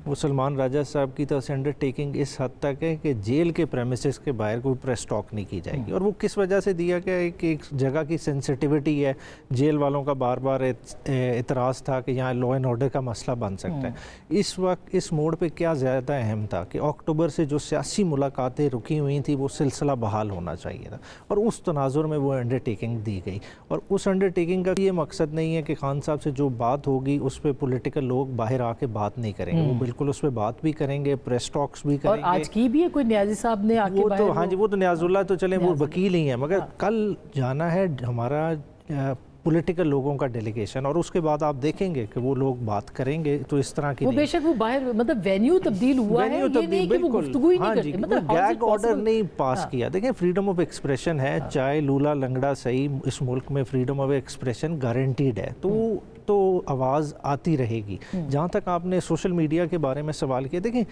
वो सलमान राजा साहब की तरफ से अंडरटेकिंग इस हद तक है कि जेल के प्रेमिसेस के बाहर कोई प्रेस टॉक नहीं की जाएगी। और वो किस वजह से दिया गया है कि एक जगह की सेंसिटिविटी है, जेल वालों का बार बार इतराज़ था कि यहाँ लॉ एंड ऑर्डर का मसला बन सकता है। इस वक्त इस मोड़ पर क्या ज़्यादा अहम था कि अक्टूबर से जो सियासी मुलाकातें रुकी हुई थी वो सिलसिला बहाल होना चाहिए था और उस तनाजुर में वो अंडरटेकिंग दी गई। और उस अंडरटेकिंग का ये मकसद नहीं है कि खान साहब से जो बात होगी उस पर पॉलिटिकल लोग बाहर आके बात नहीं करेंगे, वो बिल्कुल उस पर बात भी करेंगे, प्रेस टॉक्स भी करेंगे। और आज की भी है कोई न्याजी साहब ने आके वो तो हाँ जी, वो तो न्याजुल्लाह तो चले वो वकील ही हैं, मगर कल जाना है हमारा पॉलिटिकल लोगों का डेलीगेशन और उसके बाद आप देखेंगे कि वो लोग बात करेंगे तो इस तरह की वो बेशक वो बाहर मतलब वेन्यू तब्दील हुआ है, ये नहीं कि वो गुफ्तगू ही नहीं करते, मतलब गैग ऑर्डर नहीं पास किया। देखें, फ्रीडम ऑफ एक्सप्रेशन है, चाहे लूला लंगड़ा सही, इस मुल्क में फ्रीडम ऑफ एक्सप्रेशन गारंटीड है, तो आवाज़ आती रहेगी। जहाँ तक आपने सोशल मीडिया के बारे में सवाल किया, देखें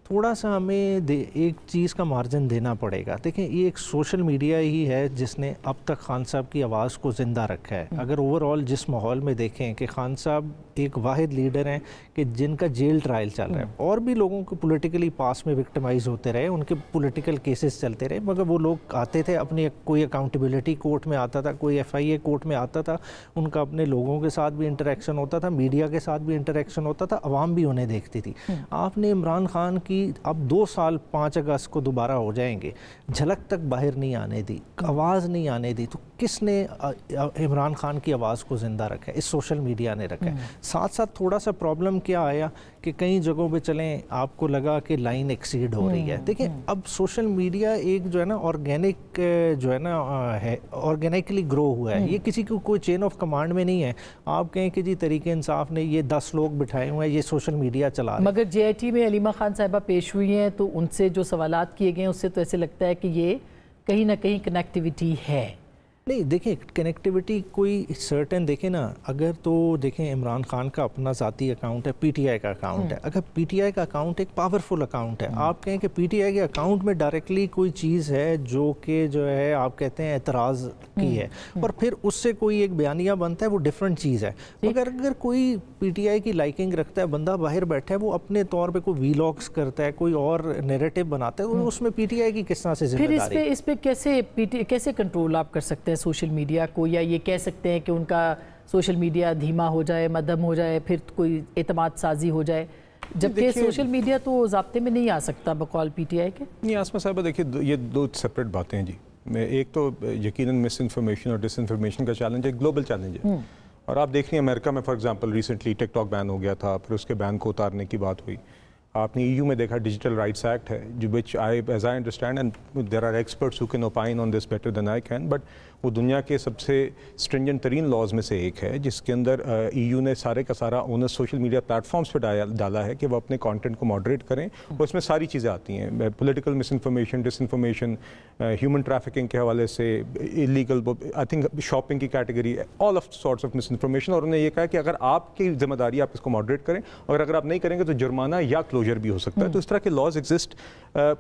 थोड़ा सा हमें एक चीज़ का मार्जिन देना पड़ेगा। देखें, ये एक सोशल मीडिया ही है जिसने अब तक खान साहब की आवाज़ को ज़िंदा रखा है। अगर ओवरऑल जिस माहौल में देखें कि खान साहब एक वाहिद लीडर हैं कि जिनका जेल ट्रायल चल रहा है, और भी लोगों को पॉलिटिकली पास में विक्टिमाइज होते रहे, उनके पॉलिटिकल केसेस चलते रहे, मगर वो लोग आते थे, अपनी कोई अकाउंटेबिलिटी कोर्ट में आता था, कोई FIA कोर्ट में आता था, उनका अपने लोगों के साथ भी इंटरेक्शन होता था, मीडिया के साथ भी इंटरेक्शन होता था, अवाम भी उन्हें देखती थी। आपने इमरान खान की अब 2 साल 5 अगस्त को दोबारा हो जाएंगे, झलक तक बाहर नहीं आने दी, आवाज़ नहीं आने दी, तो किसने इमरान खान की आवाज़ को ज़िंदा रखा है? इस सोशल मीडिया ने रखा है। साथ साथ थोड़ा सा प्रॉब्लम क्या आया कि कई जगहों पे चलें आपको लगा कि लाइन एक्सीड हो रही है। देखिए, अब सोशल मीडिया एक जो है ना ऑर्गेनिक जो है ना है, ऑर्गेनिकली ग्रो हुआ है, ये किसी को कोई चेन ऑफ कमांड में नहीं है। आप कहें कि जी तहरीक इंसाफ ने ये 10 लोग बिठाए हुए हैं, ये सोशल मीडिया चला रहे हैं। मगर JIT में अलीमा खान साहिबा पेश हुई हैं, तो उनसे जो सवालात किए गए उससे तो ऐसे लगता है कि ये कहीं ना कहीं कनेक्टिविटी है। नहीं, देखें कनेक्टिविटी कोई सर्टेन, देखें ना, अगर तो देखें इमरान खान का अपना ज़ाती अकाउंट है, PTI का अकाउंट है, अगर PTI का अकाउंट एक पावरफुल अकाउंट है, आप कहें कि PTI के अकाउंट में डायरेक्टली कोई चीज़ है जो कि जो है आप कहते हैं एतराज़ की है, और फिर उससे कोई एक बयानिया बनता है, वो डिफरेंट चीज़ है। मगर अगर कोई PTI की लाइकिंग रखता है, बंदा बाहर बैठा है, वो अपने तौर पर कोई वीलॉग्स करता है, कोई और नैरेटिव बनाता है, उसमें PTI की किस तरह से जिम्मेदारी? फिर इस पे कैसे कंट्रोल आप कर सकते हैं सोशल मीडिया को, या ये कह सकते हैं कि उनका सोशल मीडिया धीमा हो जाए, मध्यम हो जाए, फिर कोई एतमाद साजी हो जाए, जबकि सोशल मीडिया तो ज़ाब्ते में नहीं आ सकता बकौल PTI के? नहीं आसमा साहब, देखिए ये 2 सेपरेट बातें हैं जी। एक तो यकीनन मिस इन्फॉर्मेशन और डिस इन्फॉर्मेशन का चैलेंज एक ग्लोबल चैलेंज है, और आप देख रही हैं अमेरिका में for example recently TikTok ban हो गया था, फिर उसके बैन को उतारने की बात हुई। आपने EU में देखा डिजिटल राइट्स एक्ट है, जो which as I understand, and there are experts who can opine on this better than I can, but वो दुनिया के सबसे स्ट्रिंजेंट तरीन लॉज में से एक है, जिसके अंदर EU ने सारे का सारा ओनस सोशल मीडिया प्लेटफॉर्म्स पे डाला है कि वो अपने कंटेंट को मॉडरेट करें, और उसमें सारी चीज़ें आती हैं, political misinformation, disinformation, human trafficking के हवाले से, इलीगल, आई थिंक शॉपिंग की category, all of sorts of misinformation. और उन्होंने ये कहा कि अगर आपकी जिम्मेदारी आप इसको मॉडरेट करें, और अगर आप नहीं करेंगे तो जुर्माना या क्लोजर एक्सपोजर भी हो सकता है। तो इस तरह के लॉज एग्जिस्ट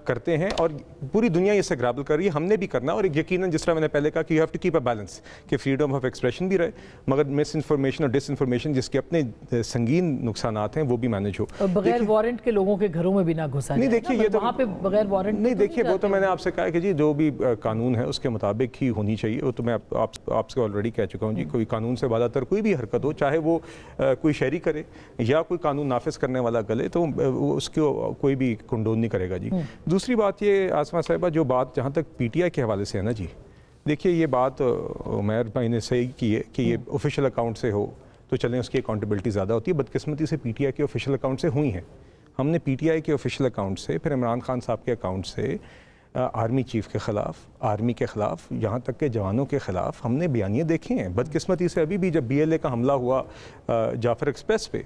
करते हैं और पूरी दुनिया इससे ग्रैबल कर रही है, हमने भी करना। और यकीनन जिस तरह मैंने पहले कहा कि you have to keep a balance, कि फ्रीडम ऑफ एक्सप्रेशन भी रहे मगर मिस इन्फॉर्मेशन और डिस इन्फॉर्मेशन जिसके अपने संगीन नुकसान हैं वो भी मैनेज हो। बगैर वारंट के लोगों के घरों में भी ना घुसा नहीं, देखिए ये तो वहाँ पे बगैर वारंट नहीं, देखिए वो तो मैंने आपसे कहा कि जी जो भी कानून है उसके मुताबिक ही होनी चाहिए। वो तो मैं आपसे ऑलरेडी कह चुका हूँ जी, कोई कानून से बालातर कोई भी हरकत हो, चाहे वो कोई शहरी करे या कोई कानून नाफिज करने वाला गले, तो उसको कोई भी कंडोन नहीं करेगा जी। दूसरी बात ये आसमा साहिबा, जो बात जहाँ तक पीटीआई के हवाले से है ना जी, देखिए ये बात उमर भाई ने सही की है कि ये ऑफिशियल अकाउंट से हो तो चलें, उसकी अकाउंटेबिलिटी ज़्यादा होती है। बदकिस्मती से पीटीआई के ऑफिशियल अकाउंट से हुई हैं। हमने पीटीआई के ऑफिशियल अकाउंट से, फिर इमरान खान साहब के अकाउंट से आर्मी चीफ के ख़िलाफ़, आर्मी के ख़िलाफ़, यहाँ तक के जवानों के ख़िलाफ़ हमने बयानिए देखे हैं। बदकिस्मती से अभी भी जब BLA का हमला हुआ जाफ़र एक्सप्रेस पे,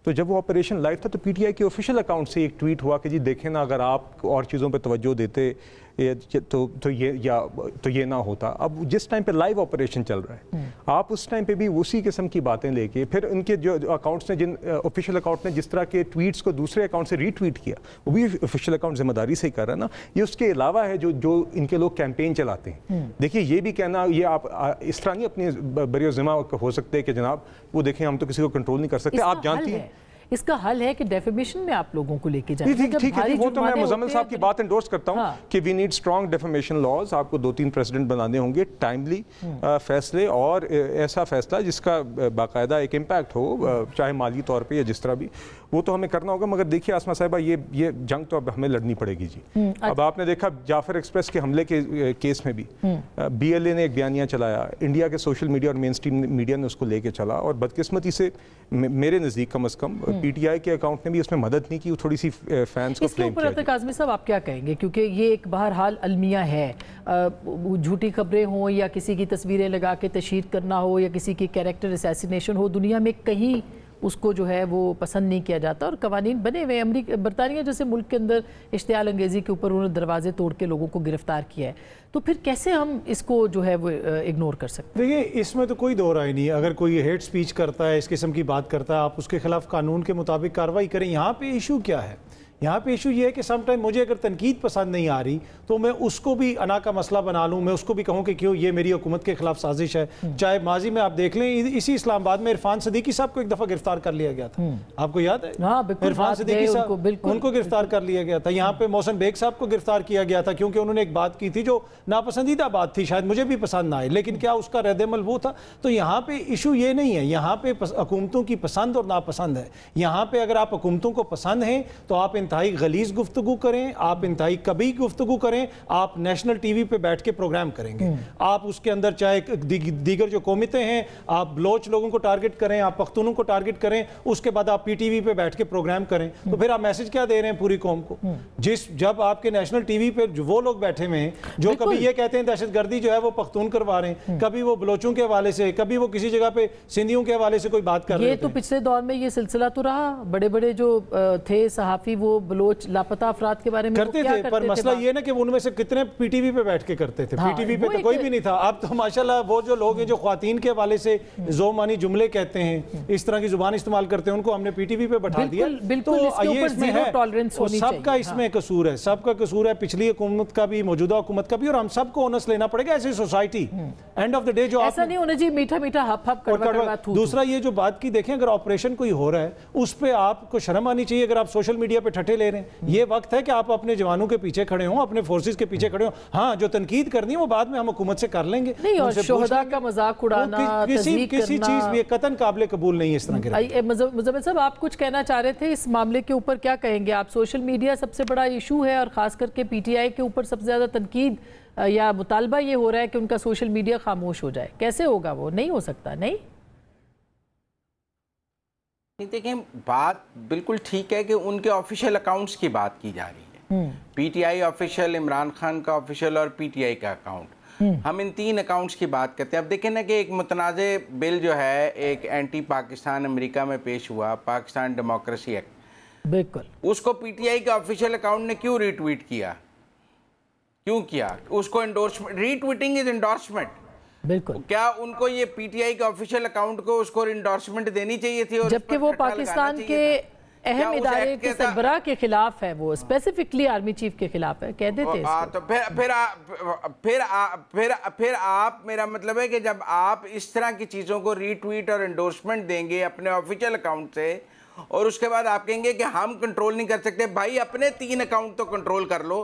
तो जब वो ऑपरेशन लाइव था तो पीटीआई के ऑफिशियल अकाउंट से एक ट्वीट हुआ कि जी देखें ना, अगर आप और चीज़ों पे तवज्जो देते तो ये ना होता। अब जिस टाइम पे लाइव ऑपरेशन चल रहा है, आप उस टाइम पे भी उसी किस्म की बातें लेके, फिर उनके जो अकाउंट्स ने, जिन ऑफिशियल अकाउंट ने जिस तरह के ट्वीट्स को दूसरे अकाउंट से रीट्वीट किया, वो भी ऑफिशियल अकाउंट जिम्मेदारी से ही कर रहा है ना। ये उसके अलावा है जो इनके लोग कैंपेन चलाते हैं। देखिए ये भी कहना, ये आप इस तरह नहीं अपनी बरियो ज़िम्मा हो सकते कि जनाब वो देखें हम तो किसी को कंट्रोल नहीं कर सकते। आप जानती हैं इसका हल है कि डेफिमेशन में आप लोगों को लेके जाए। ठीक है, वो तो मैं मुज़म्मिल साहब की बात एंडोर्स करता हूँ कि we need strong defamation laws. आपको 2-3 प्रेसिडेंट बनाने होंगे, टाइमली फैसले, और ऐसा फैसला जिसका बाकायदा एक इम्पैक्ट हो, चाहे माली तौर पे या जिस तरह भी, वो तो हमें करना होगा। मगर देखिए आसमा साहिबा, ये जंग तो अब हमें लड़नी पड़ेगी जी। अब आपने देखा जाफर एक्सप्रेस के हमले के केस में भी BLA ने एक बयानिया चलाया, इंडिया के सोशल मीडिया और मेन स्ट्रीम मीडिया ने उसको लेके चला, और बदकिस्मती से मेरे नज़दीक कम अज़ कम पीटीआई के अकाउंट ने भी उसमें मदद नहीं की, थोड़ी सी फैंस को फ्लेम किया। इसके ऊपर काज़मी साहब आप क्या कहेंगे, क्योंकि ये एक बहरहाल अलमिया है, झूठी खबरें हों या किसी की तस्वीरें लगा के तशहीर करना हो या किसी की कैरेक्टर असैसिनेशन हो, दुनिया में कहीं उसको जो है वो पसंद नहीं किया जाता और कवानीन बने हुए। अमेरिका, बरतानिया जैसे मुल्क के अंदर इश्तियाल अंगेज़ी के ऊपर उन्होंने दरवाजे तोड़ के लोगों को गिरफ्तार किया है, तो फिर कैसे हम इसको जो है वो इग्नोर कर सकते हैं? देखिए इसमें तो कोई दो राय नहीं है। अगर कोई हेट स्पीच करता है, इस किस्म की बात करता है, आप उसके खिलाफ कानून के मुताबिक कार्रवाई करें। यहाँ पे इशू क्या है? यहाँ पे इशू ये है कि समटाइम मुझे अगर तनकीद पसंद नहीं आ रही तो मैं उसको भी अना का मसला बना लूँ, मैं उसको भी कहूँ कि क्यों ये मेरी हुकूमत के खिलाफ साजिश है। चाहे माजी में आप देख लें, इसी इस्लामाबाद में इरफान सदीकी साहब को एक दफ़ा गिरफ्तार कर लिया गया था, आपको याद है? इरफान सदीकी साहब उनको गिरफ्तार कर लिया गया था। यहाँ पे मोहसिन बेग साहब को गिरफ्तार किया गया था क्योंकि उन्होंने एक बात की थी जो नापसंदीदा बात थी, शायद मुझे भी पसंद ना आए, लेकिन क्या उसका रद्द-ए-अमल वो था। तो यहाँ पे इशू ये नहीं है, यहाँ पे हुकूमतों की पसंद और नापसंद है। यहाँ पे अगर आप हुकूमतों को पसंद हैं तो आप इंतहाई गलीज गुफ्तगू करें, आप इंतहाई कभी गुफ्तगू करें, आप नेशनल टीवी पे बैठ के प्रोग्राम करेंगे, आप उसके अंदर चाहे दीगर जो कौमियतें हैं, आप बलोच लोगों को टारगेट करें, आप पख्तूनों को टारगेट करें, उसके बाद आप PTV पे बैठ के प्रोग्राम करें, तो फिर आप मैसेज क्या दे रहे हैं पूरी कौम को? जब आपके नेशनल टीवी पे वो लोग बैठे हुए हैं जो कभी ये कहते हैं दहशतगर्दी जो है वो पख्तून करवा रहे हैं, कभी वो बलोचों के हवाले से, कभी वो किसी जगह पे सिंधियों के हवाले से कोई बात कर रहे हैं। ये तो पिछले दौर में ये सिलसिला तो रहा, बड़े बड़े जो थे सहाफ़ी वो बलोच लापता अफराद के बारे में करते थे, पर मसला ये ना कि उनमें से कितने PTV पे बैठ के करते थे। PTV पे तो कोई भी नहीं था। अब तो माशाल्लाह वो जो लोग हैं जो ख्वातीन के हवाले से ज़ोमानी जुमले कहते हैं, इस तरह की जुबान इस्तेमाल करते हैं, उनको हमने PTV पे बैठा दिया। बिल्कुल ये इसमें है, सबका इसमें कसूर है, सबका कसूर है, पिछली हुकूमत का भी, मौजूदा हुकूमत का भी, और हम सबको ऑनर्स लेना पड़ेगा ऐसी society. End of the day जो ऐसा नहीं होना चाहिए मीठा मीठा हप हप करवा। दूसरा ये जो बात की देखें, अगर ऑपरेशन कोई हो रहा है उस पर आपको शर्म आनी चाहिए। अगर आप सोशल मीडिया पे ठट्ठे ले रहे हैं, ये वक्त है कि आप अपने जवानों के पीछे खड़े हों, अपने फोर्सेस के पीछे खड़े हों। हाँ, जो तनकीद करनी है वो बाद में हम हुकूमत से कर लेंगे, नहीं, और शोहदा का मजाक उड़ाना, किसी चीज भी कतन काबिल कबूल नहीं है इस तरह के। मुज़म्मिल साहब आप कुछ कहना चाह रहे थे इस मामले के ऊपर, क्या कहेंगे आप? सोशल मीडिया सबसे बड़ा इशू है और खास करके PTI के ऊपर सबसे ज्यादा तनकीद या मुतालबा ये हो रहा है कि उनका सोशल मीडिया खामोश हो जाए। कैसे होगा? वो नहीं हो सकता। नहीं देखें, बात बिल्कुल ठीक है कि उनके ऑफिशियल अकाउंट्स की बात की जा रही है। PTI ऑफिशियल, इमरान खान का ऑफिशियल और PTI का अकाउंट, हम इन 3 अकाउंट्स की बात करते हैं। अब देखें ना कि एक मुतनाज़े बिल जो है एक एंटी पाकिस्तान अमेरिका में पेश हुआ, पाकिस्तान डेमोक्रेसी एक्ट, बिल्कुल, उसको PTI के ऑफिशियल अकाउंट ने क्यों रीट्वीट किया? क्यों किया उसको? Endorsement, retreating is endorsement. बिल्कुल, क्या उनको ये PTI के ऑफिशियल अकाउंट को उसको एंडोर्समेंट देनी चाहिए थी? और जबकि वो पाकिस्तान के अहम इदारे के सरबराह के खिलाफ है, वो स्पेसिफिकली आर्मी चीफ के खिलाफ है, कह देते हैं। तो फिर आप, मेरा मतलब है कि जब आप इस तरह की चीज़ों को रीट्वीट और एंडोर्समेंट देंगे अपने ऑफिशियल अकाउंट से और उसके बाद आप कहेंगे कि हम कंट्रोल नहीं कर सकते, भाई अपने 3 अकाउंट तो कंट्रोल कर लो।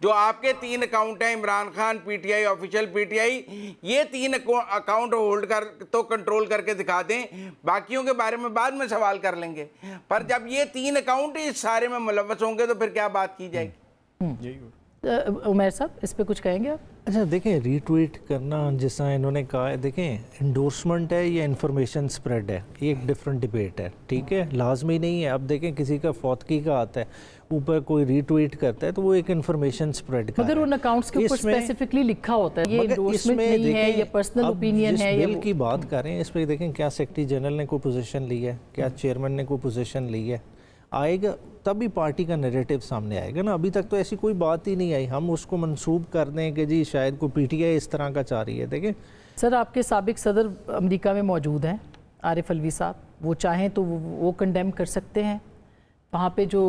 जो आपके 3 अकाउंट हैं, Imran Khan, PTI official PTI, ये 3 अकाउंट होल्ड कर तो कंट्रोल करके दिखा दें, बाकियों के बारे में बाद में सवाल कर लेंगे। पर जब ये 3 अकाउंट इस सारे में मुलव्वस होंगे तो फिर क्या बात की जाएगी? उमैर साहब इस पे कुछ कहेंगे आप? अच्छा देखें, रीट्वीट करना जैसा इन्होंने कहा है, देखें इंडोर्समेंट है या इंफॉर्मेशन स्प्रेड है, ये एक डिफरेंट डिबेट है, ठीक है, लाजमी नहीं है। अब देखें किसी का फौतगी का आता है, ऊपर कोई रीट्वीट करता है तो वो एक इंफॉर्मेशन स्प्रेड का मगर उन अकाउंट्स के ऊपर स्पेसिफिकली लिखा होता है ये इंडोर्समेंट नहीं है, ये पर्सनल ओपिनियन है। बिल की बात कर रहे हैं, इस पर देखें क्या सेक्रेटरी जनरल ने कोई पोजीशन ली है, क्या चेयरमैन ने कोई पोजीशन ली है, आएगा तभी पार्टी का नैरेटिव सामने आएगा ना। अभी तक तो ऐसी कोई बात ही नहीं आई, हम उसको मंसूब कर दें कि जी शायद कोई पीटीआई इस तरह का चाह रही है। देखें सर, आपके साबिक सदर अमेरिका में मौजूद हैं, आरिफ अलवी साहब, वो चाहें तो वो कंडेम कर सकते हैं। वहाँ पे जो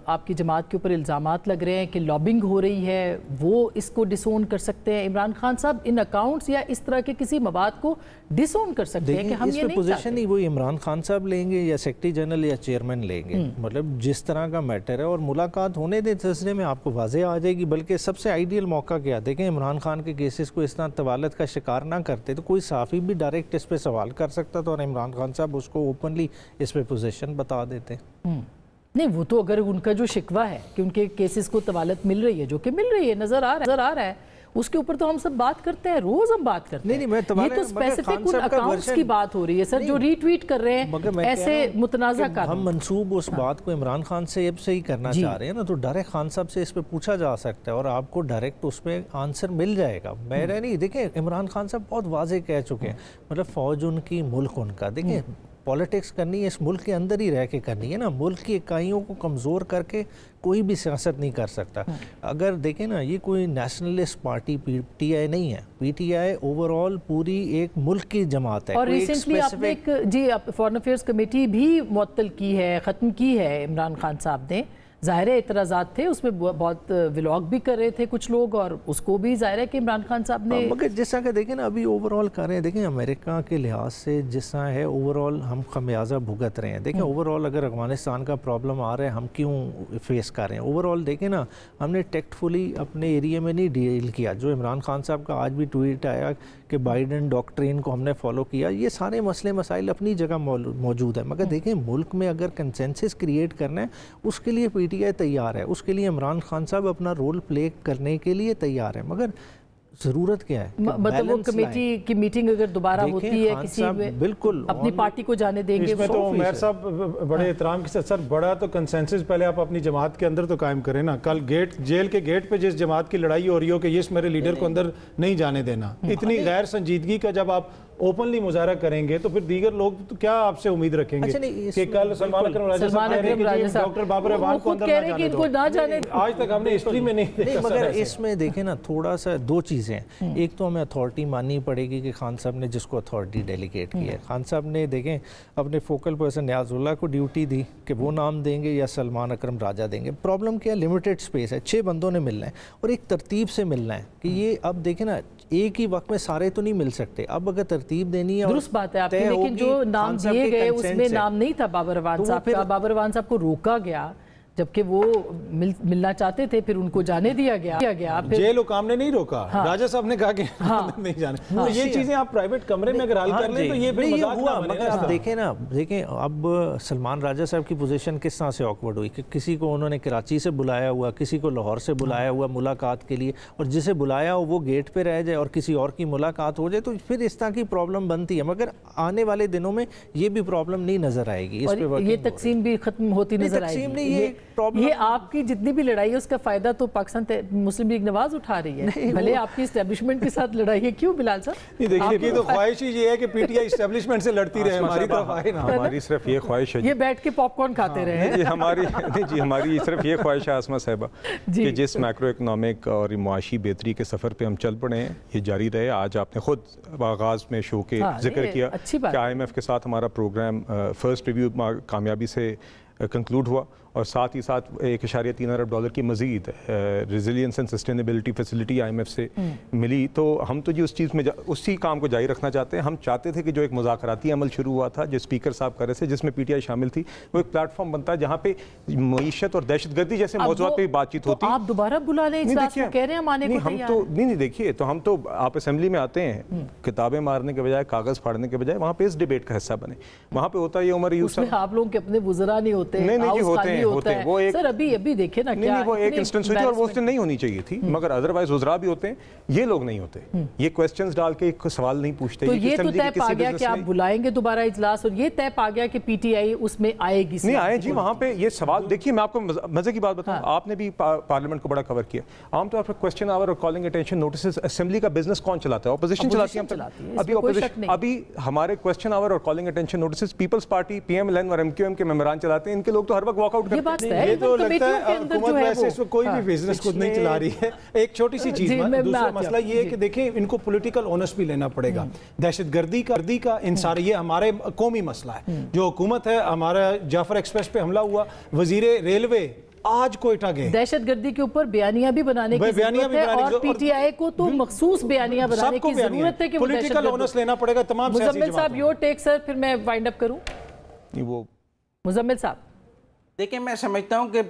आपकी जमात के ऊपर इल्ज़ामात लग रहे हैं कि लॉबिंग हो रही है, वो इसको डिसोन कर सकते हैं। इमरान खान साहब इन अकाउंट्स या इस तरह के किसी मवाद को डिसोन कर सकते हैं कि हम ये नहीं पोजीशन ही वही इमरान खान साहब लेंगे या सेक्रेटरी जनरल या चेयरमैन लेंगे, मतलब जिस तरह का मैटर है। और मुलाकात होने दें सिलसिले में आपको वाज़ेह आ जाएगी। बल्कि सबसे आइडियल मौका क्या, देखें इमरान खान के केसेस को इस तरह तवालत का शिकार ना करते तो कोई सहाफ़ी भी डायरेक्ट इस पर सवाल कर सकता था और इमरान खान साहब उसको ओपनली इस पर पोजीशन बता देते। नहीं, वो तो अगर उनका जो शिकवा है कि उनके केसेस को तवालत मिल रही है, जो कि मिल रही है, नजर आ रहा है, उसके ऊपर तो हम सब बात करते हैं, रोज हम बात करते हैं। ये तो स्पेसिफिक उन अकाउंट्स की बात हो रही है सर, जो रीट्वीट कर रहे हैं ऐसे मुतनाज़ा का। हम मंसूब उस बात को इमरान खान से अब से ही करना चाह रहे हैं ना, तो डायरेक्ट खान साहब से इस पे पूछा जा सकता है और आपको डायरेक्ट उस पर आंसर मिल जाएगा। मेरा नहीं, देखें इमरान खान साहब बहुत वाज़ेह कह चुके हैं, मतलब फ़ौज उनकी, मुल्क उनका। देखें पॉलिटिक्स करनी है इस मुल्क के अंदर ही रह के करनी है ना, मुल्क की इकाइयों को कमज़ोर करके कोई भी सियासत नहीं कर सकता। अगर देखें ना, ये कोई नेशनलिस्ट पार्टी पीटीआई नहीं है, पीटीआई ओवरऑल पूरी एक मुल्क की जमात है। और रिसेंटली आपने एक फॉरेन अफेयर्स कमेटी भी मुअत्तल की है, ख़त्म की है इमरान खान साहब ने। ज़ाहिर है एतराज़ात थे, उसमें बहुत व्लॉग भी कर रहे थे कुछ लोग, और उसको भी ज़ाहिर है कि इमरान खान साहब ने, मगर जिस तरह का देखें ना अभी ओवरऑल कर रहे हैं, देखें अमेरिका के लिहाज से जिस तरह है ओवरऑल हम खमियाजा भुगत रहे हैं। देखें ओवरऑल अगर अफगानिस्तान का प्रॉब्लम आ रहा है, हम क्यों फेस कर रहे हैं, ओवरऑल देखें ना हमने टेक्टफुली अपने एरिया में नहीं डील किया। जो इमरान खान साहब का आज भी ट्वीट आया कि बाइडन डॉक्ट्रिन को हमने फॉलो किया, ये सारे मसले मसाइल अपनी जगह मौजूद है। मगर देखें मुल्क में अगर कंसेंसस क्रिएट करना है, उसके लिए पीटीआई तैयार है, उसके लिए इमरान खान साहब अपना रोल प्ले करने के लिए तैयार है। मगर ज़रूरत क्या है, मतलब वो कमेटी की मीटिंग अगर दोबारा होती है किसी में, बिल्कुल अपनी पार्टी को जाने देंगे। इसमें तो उमैर साहब बड़े एहतराम के साथ, सर बड़ा तो कंसेंसस पहले आप अपनी जमात के अंदर तो कायम करें ना। कल जेल के गेट पे जिस जमात की लड़ाई हो रही हो कि ये मेरे लीडर को अंदर नहीं जाने देना, इतनी गैर संजीदगी का जब आप ओपनली मुजाहरा करेंगे तो फिर दीगर लोग तो क्या आपसे उम्मीद रखेंगे कि कल सलमान अकरम राजा साहब डॉक्टर बाबर अहवान को अंदर ना जाने दो। आज तक हमने हिस्ट्री में नहीं। मगर इसमें देखें ना थोड़ा सा दो चीज़ें हैं, एक तो हमें अथॉरिटी माननी पड़ेगी कि खान साहब ने जिसको अथॉरिटी डेलीगेट की है, खान साहब ने देखें अपने फोकल पर्सन न्याजुल्लाह को ड्यूटी दी कि वो नाम देंगे या सलमान अकरम राजा देंगे। प्रॉब्लम क्या है, लिमिटेड स्पेस है, 6 बंदों ने मिलना है और एक तरतीब से मिलना है कि ये अब देखें ना एक ही वक्त में सारे तो नहीं मिल सकते। अब अगर तरतीब देनी है, दुरुस्त बात है आपकी, लेकिन जो नाम दिए गए उसमें नाम नहीं था बाबर अहवान साहब का। बाबर अहवान साहब को रोका गया जबकि वो मिलना चाहते थे, फिर उनको जाने दिया गया। फिर जेल हुकाम ने नहीं रोका, राजा साहब ने कहा कि नहीं जाने। तो ये चीजें आप प्राइवेट कमरे में अगर हल कर लें तो ये फिर मजाक ना बने। मगर आप देखें अब सलमान राजा साहब की पोजीशन किस तरह से ऑकवर्ड हुई कि किसी को उन्होंने कराची से बुलाया हुआ, किसी को लाहौर से बुलाया हुआ मुलाकात के लिए, और जिसे बुलाया हो वो गेट पे रह जाए और किसी और की मुलाकात हो जाए, तो फिर इस तरह की प्रॉब्लम बनती है। मगर आने वाले दिनों में ये भी प्रॉब्लम नहीं नजर आएगी, ये तकसीम भी खत्म होती नजर आएगी। ये आपकी जितनी भी लड़ाई है उसका फायदा तो पाकिस्तान मुस्लिम लीग नवाज उठा रही है, भले आपकी एस्टेब्लिशमेंट के साथ लड़ाई है। क्यों बिलाल साहब? देखिए तो ख्वाहिश ही ये है कि पीटीआई एस्टेब्लिशमेंट से लड़ती रहे, हमारी तरफ आए ना। हमारी सिर्फ ये ख्वाहिश है, ये बैठ के पॉपकॉर्न खाते रहे। हमारी सिर्फ ये ख्वाहिश है आसमा साहिबा कि जिस मैक्रो इकनॉमिक और मुआशी बेहतरी के सफ़र पे हम चल पड़े हैं ये जारी रहे। आज आपने खुद आगाज़ में शो के जिक्र किया कि IMF के साथ हमारा प्रोग्राम फर्स्ट रिव्यू कामयाबी से कंक्लूड हुआ और साथ ही साथ $1.3 अरब की मज़ीद resilience and sustainability facility IMF से मिली। तो हम तो जी उस चीज़ में उसी काम को जारी रखना चाहते हैं। हम चाहते थे कि जो एक मुज़ाकराती अमल शुरू हुआ था, जो स्पीकर साहब कर रहे थे, जिसमें PTI शामिल थी, वो एक प्लेटफॉर्म बनता है जहाँ पे मईशत और दहशतगर्दी जैसे मौज़ूआत पे बातचीत होती है। आप दोबारा बुला लें इजलास को, कह रहे हैं आने को तैयार हैं। नहीं देखिए, तो हम तो आप असेंबली में आते हैं, किताबें मारने के बजाय, कागज़ फाड़ने के बजाय वहाँ पे इस डिबेट का हिस्सा बने। वहाँ पे होता है ये उमर यूसुफ, आप लोगों के अपने वुज़रा नहीं होते, नहीं जी होते हैं, वो एक अभी देखे ना, नहीं वो एक इंस्टेंस हुई थी और वो उस दिन नहीं होनी चाहिए थी, मगर अदरवाइज वज़रा भी होते हैं, ये लोग नहीं होते, ये क्वेश्चंस डाल के एक सवाल नहीं पूछते। तो ये तो तय पा गया कि आप बुलाएंगे दोबारा इजलास, और ये तय पा गया कि PTI उसमें आएगी। नहीं आए जी, वहाँ पे ये सवाल देखिए, मैं आपको मजे की बात बताऊं, आपने भी पार्लियामेंट को बड़ा कवर किया। आमतौर पर क्वेश्चन आवर और कॉलिंग अटेंशन नोटिस असेंबली का बिजनेस कौन चलाता है? ऑपोजिशन चलाती है। अभी हमारे क्वेश्चन आवर और calling attention notice Peoples Party, PMLN और MQM के मेंबरान चलाते हैं। इनके लोग तो हर वक्त वॉकआउट करते हैं। ये तो लगता है हुकूमत वैसे इसमें कोई भी बिजनेस खुद नहीं चला रही है। एक छोटी सी चीज, दूसरा मसला ये है कि देखिए इनको पॉलिटिकल ओनर्स भी लेना पड़ेगा। दहशतगर्दी का इंसार ये हमारे कौमी मसला है। जो हुकूमत है, हमारा जाफर एक्सप्रेस पे हमला हुआ, वजीरे रेलवे आज कोयटा गए, दहशतगर्दी के ऊपर बयानियां भी बनाने की जरूरत है, और PTI को तो मखसूस बयानियां बनाने की जरूरत है कि पॉलिटिकल ओनर्स लेना पड़ेगा तमाम। मुजम्मिल साहब योर टेक सर, फिर मैं वाइंड अप करूं। वो मुजम्मिल साहब, देखिए मैं समझता हूं कि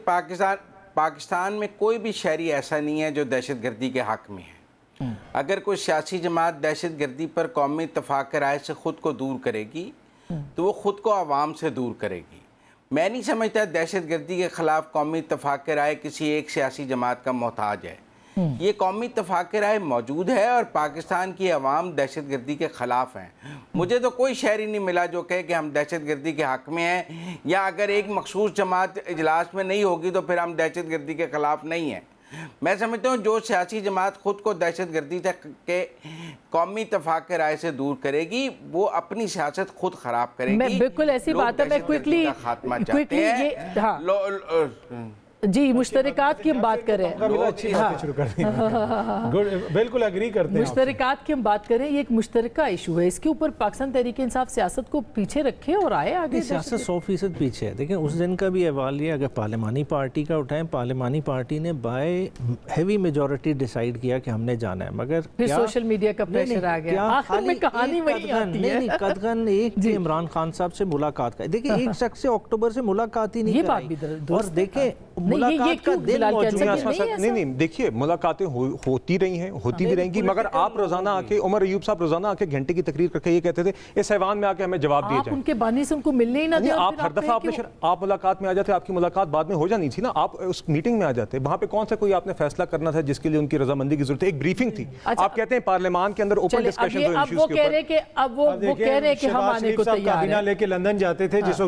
पाकिस्तान में कोई भी शहरी ऐसा नहीं है जो दहशतगर्दी के हक में है। अगर कोई सियासी जमात दहशतगर्दी पर कौमी इत्तफाक राय से ख़ुद को दूर करेगी तो वो ख़ुद को आवाम से दूर करेगी। मैं नहीं समझता दहशतगर्दी के ख़िलाफ़ कौमी इत्तफाक राय किसी एक सियासी जमात का मोहताज है। ये कौमी इत्तफाक राय मौजूद है और पाकिस्तान की अवाम दहशतगर्दी के ख़िलाफ़ हैं। मुझे तो कोई शहरी नहीं मिला जो कहे कि हम दहशतगर्दी के हक़ में हैं, या अगर एक मखसूस जमात इजलास में नहीं होगी तो फिर हम दहशतगर्दी के ख़िलाफ़ नहीं हैं। मैं समझता हूँ जो सियासी जमात खुद को दहशतगर्दी के कौमी इत्तफाक राय से दूर करेगी वो अपनी सियासत खुद ख़राब करेगी। बिल्कुल ऐसी बात है। मैं क्विकली जी मुश्तरकात की हम बात करें, अच्छी बात शुरू कर दी। बिल्कुल एग्री करते हैं। मुश्तरकात की हम बात करें, ये एक मुश्तरका इशू है, इसके ऊपर पाकिस्तान तहरीक इंसाफ सियासत को पीछे रखे और आए आगे। सियासत 100% पीछे है। देखिए उस दिन का भी अहवाल ये, अगर पार्लिमानी पार्टी का उठाएं, पार्लिमानी पार्टी ने बाय हैवी मेजॉरिटी डिसाइड किया कि हमने जाना है, मगर फिर सोशल मीडिया का प्रेशर आ गया। आखिर में कहानी वही आती है। कदगन एक इमरान खान साहब से मुलाकात का, देखिए एक शख्स से अक्टूबर से मुलाकात ही नहीं, ये बात भी और देखे मुलाकात का दिन नहीं देखिए मुलाकातें होती रही हैं, होती भी रहेंगी, मगर आप रोजाना आके, उमर अयूब साहब रोजाना आके घंटे की तकरीर करके ये कहते थे इस ऐवान में आके हमें जवाब दिए जाए। उनके बानी से उनको मिलने ही ना दिया। आप हर दफा आप मुलाकात में आ जाते, आपकी मुलाकात बाद में हो जानी थी ना, आप उस मीटिंग में आ जाते। वहां पे कौन सा कोई आपने फैसला करना था जिसके लिए उनकी रजामंदी की जरूरत है? एक ब्रीफिंग थी। आप कहते हैं पार्लियामान के अंदर ओपन डिस्कशन हो, वो कह रहे कि अब वो कह रहे हैं कि हम आने को तैयार हैं। लेके लंदन जाते थे, जिस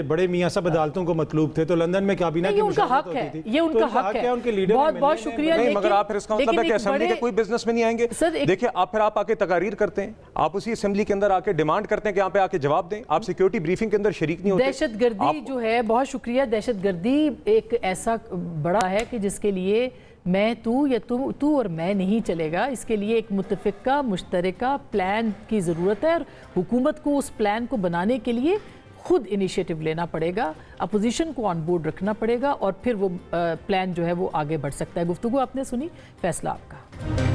बड़े मियां साहब अदालतों को मतलूब थे, तो लंदन में काबीना की उनका हक है, ये उनका हक है। उनके लीडर बहुत बहुत शुक्रिया। मगर आप फिर इसका मतलब है कि असेंबली के कोई बिजनेस में नहीं आएंगे। देखिए आप फिर आप आके तकारीर करते हैं, आप उसी असेंबली के अंदर आके डिमांड करते हैं कि यहाँ पे आके जवाब दें, आप सिक्योरिटी ब्रीफिंग के अंदर शरीक नहीं होते। दहशतगर्दी जो है, बहुत शुक्रिया, दहशतगर्दी एक ऐसा बड़ा है कि जिसके लिए मैं तू या तू और मैं नहीं चलेगा। इसके लिए एक मुत्तफ़िका मुश्तरका प्लान की ज़रूरत है, और हुकूमत को उस प्लान को बनाने के लिए खुद इनिशिएटिव लेना पड़ेगा, अपोजिशन को ऑन बोर्ड रखना पड़ेगा, और फिर वो प्लान जो है वो आगे बढ़ सकता है। गुफ्तगू आपने सुनी, फैसला आपका।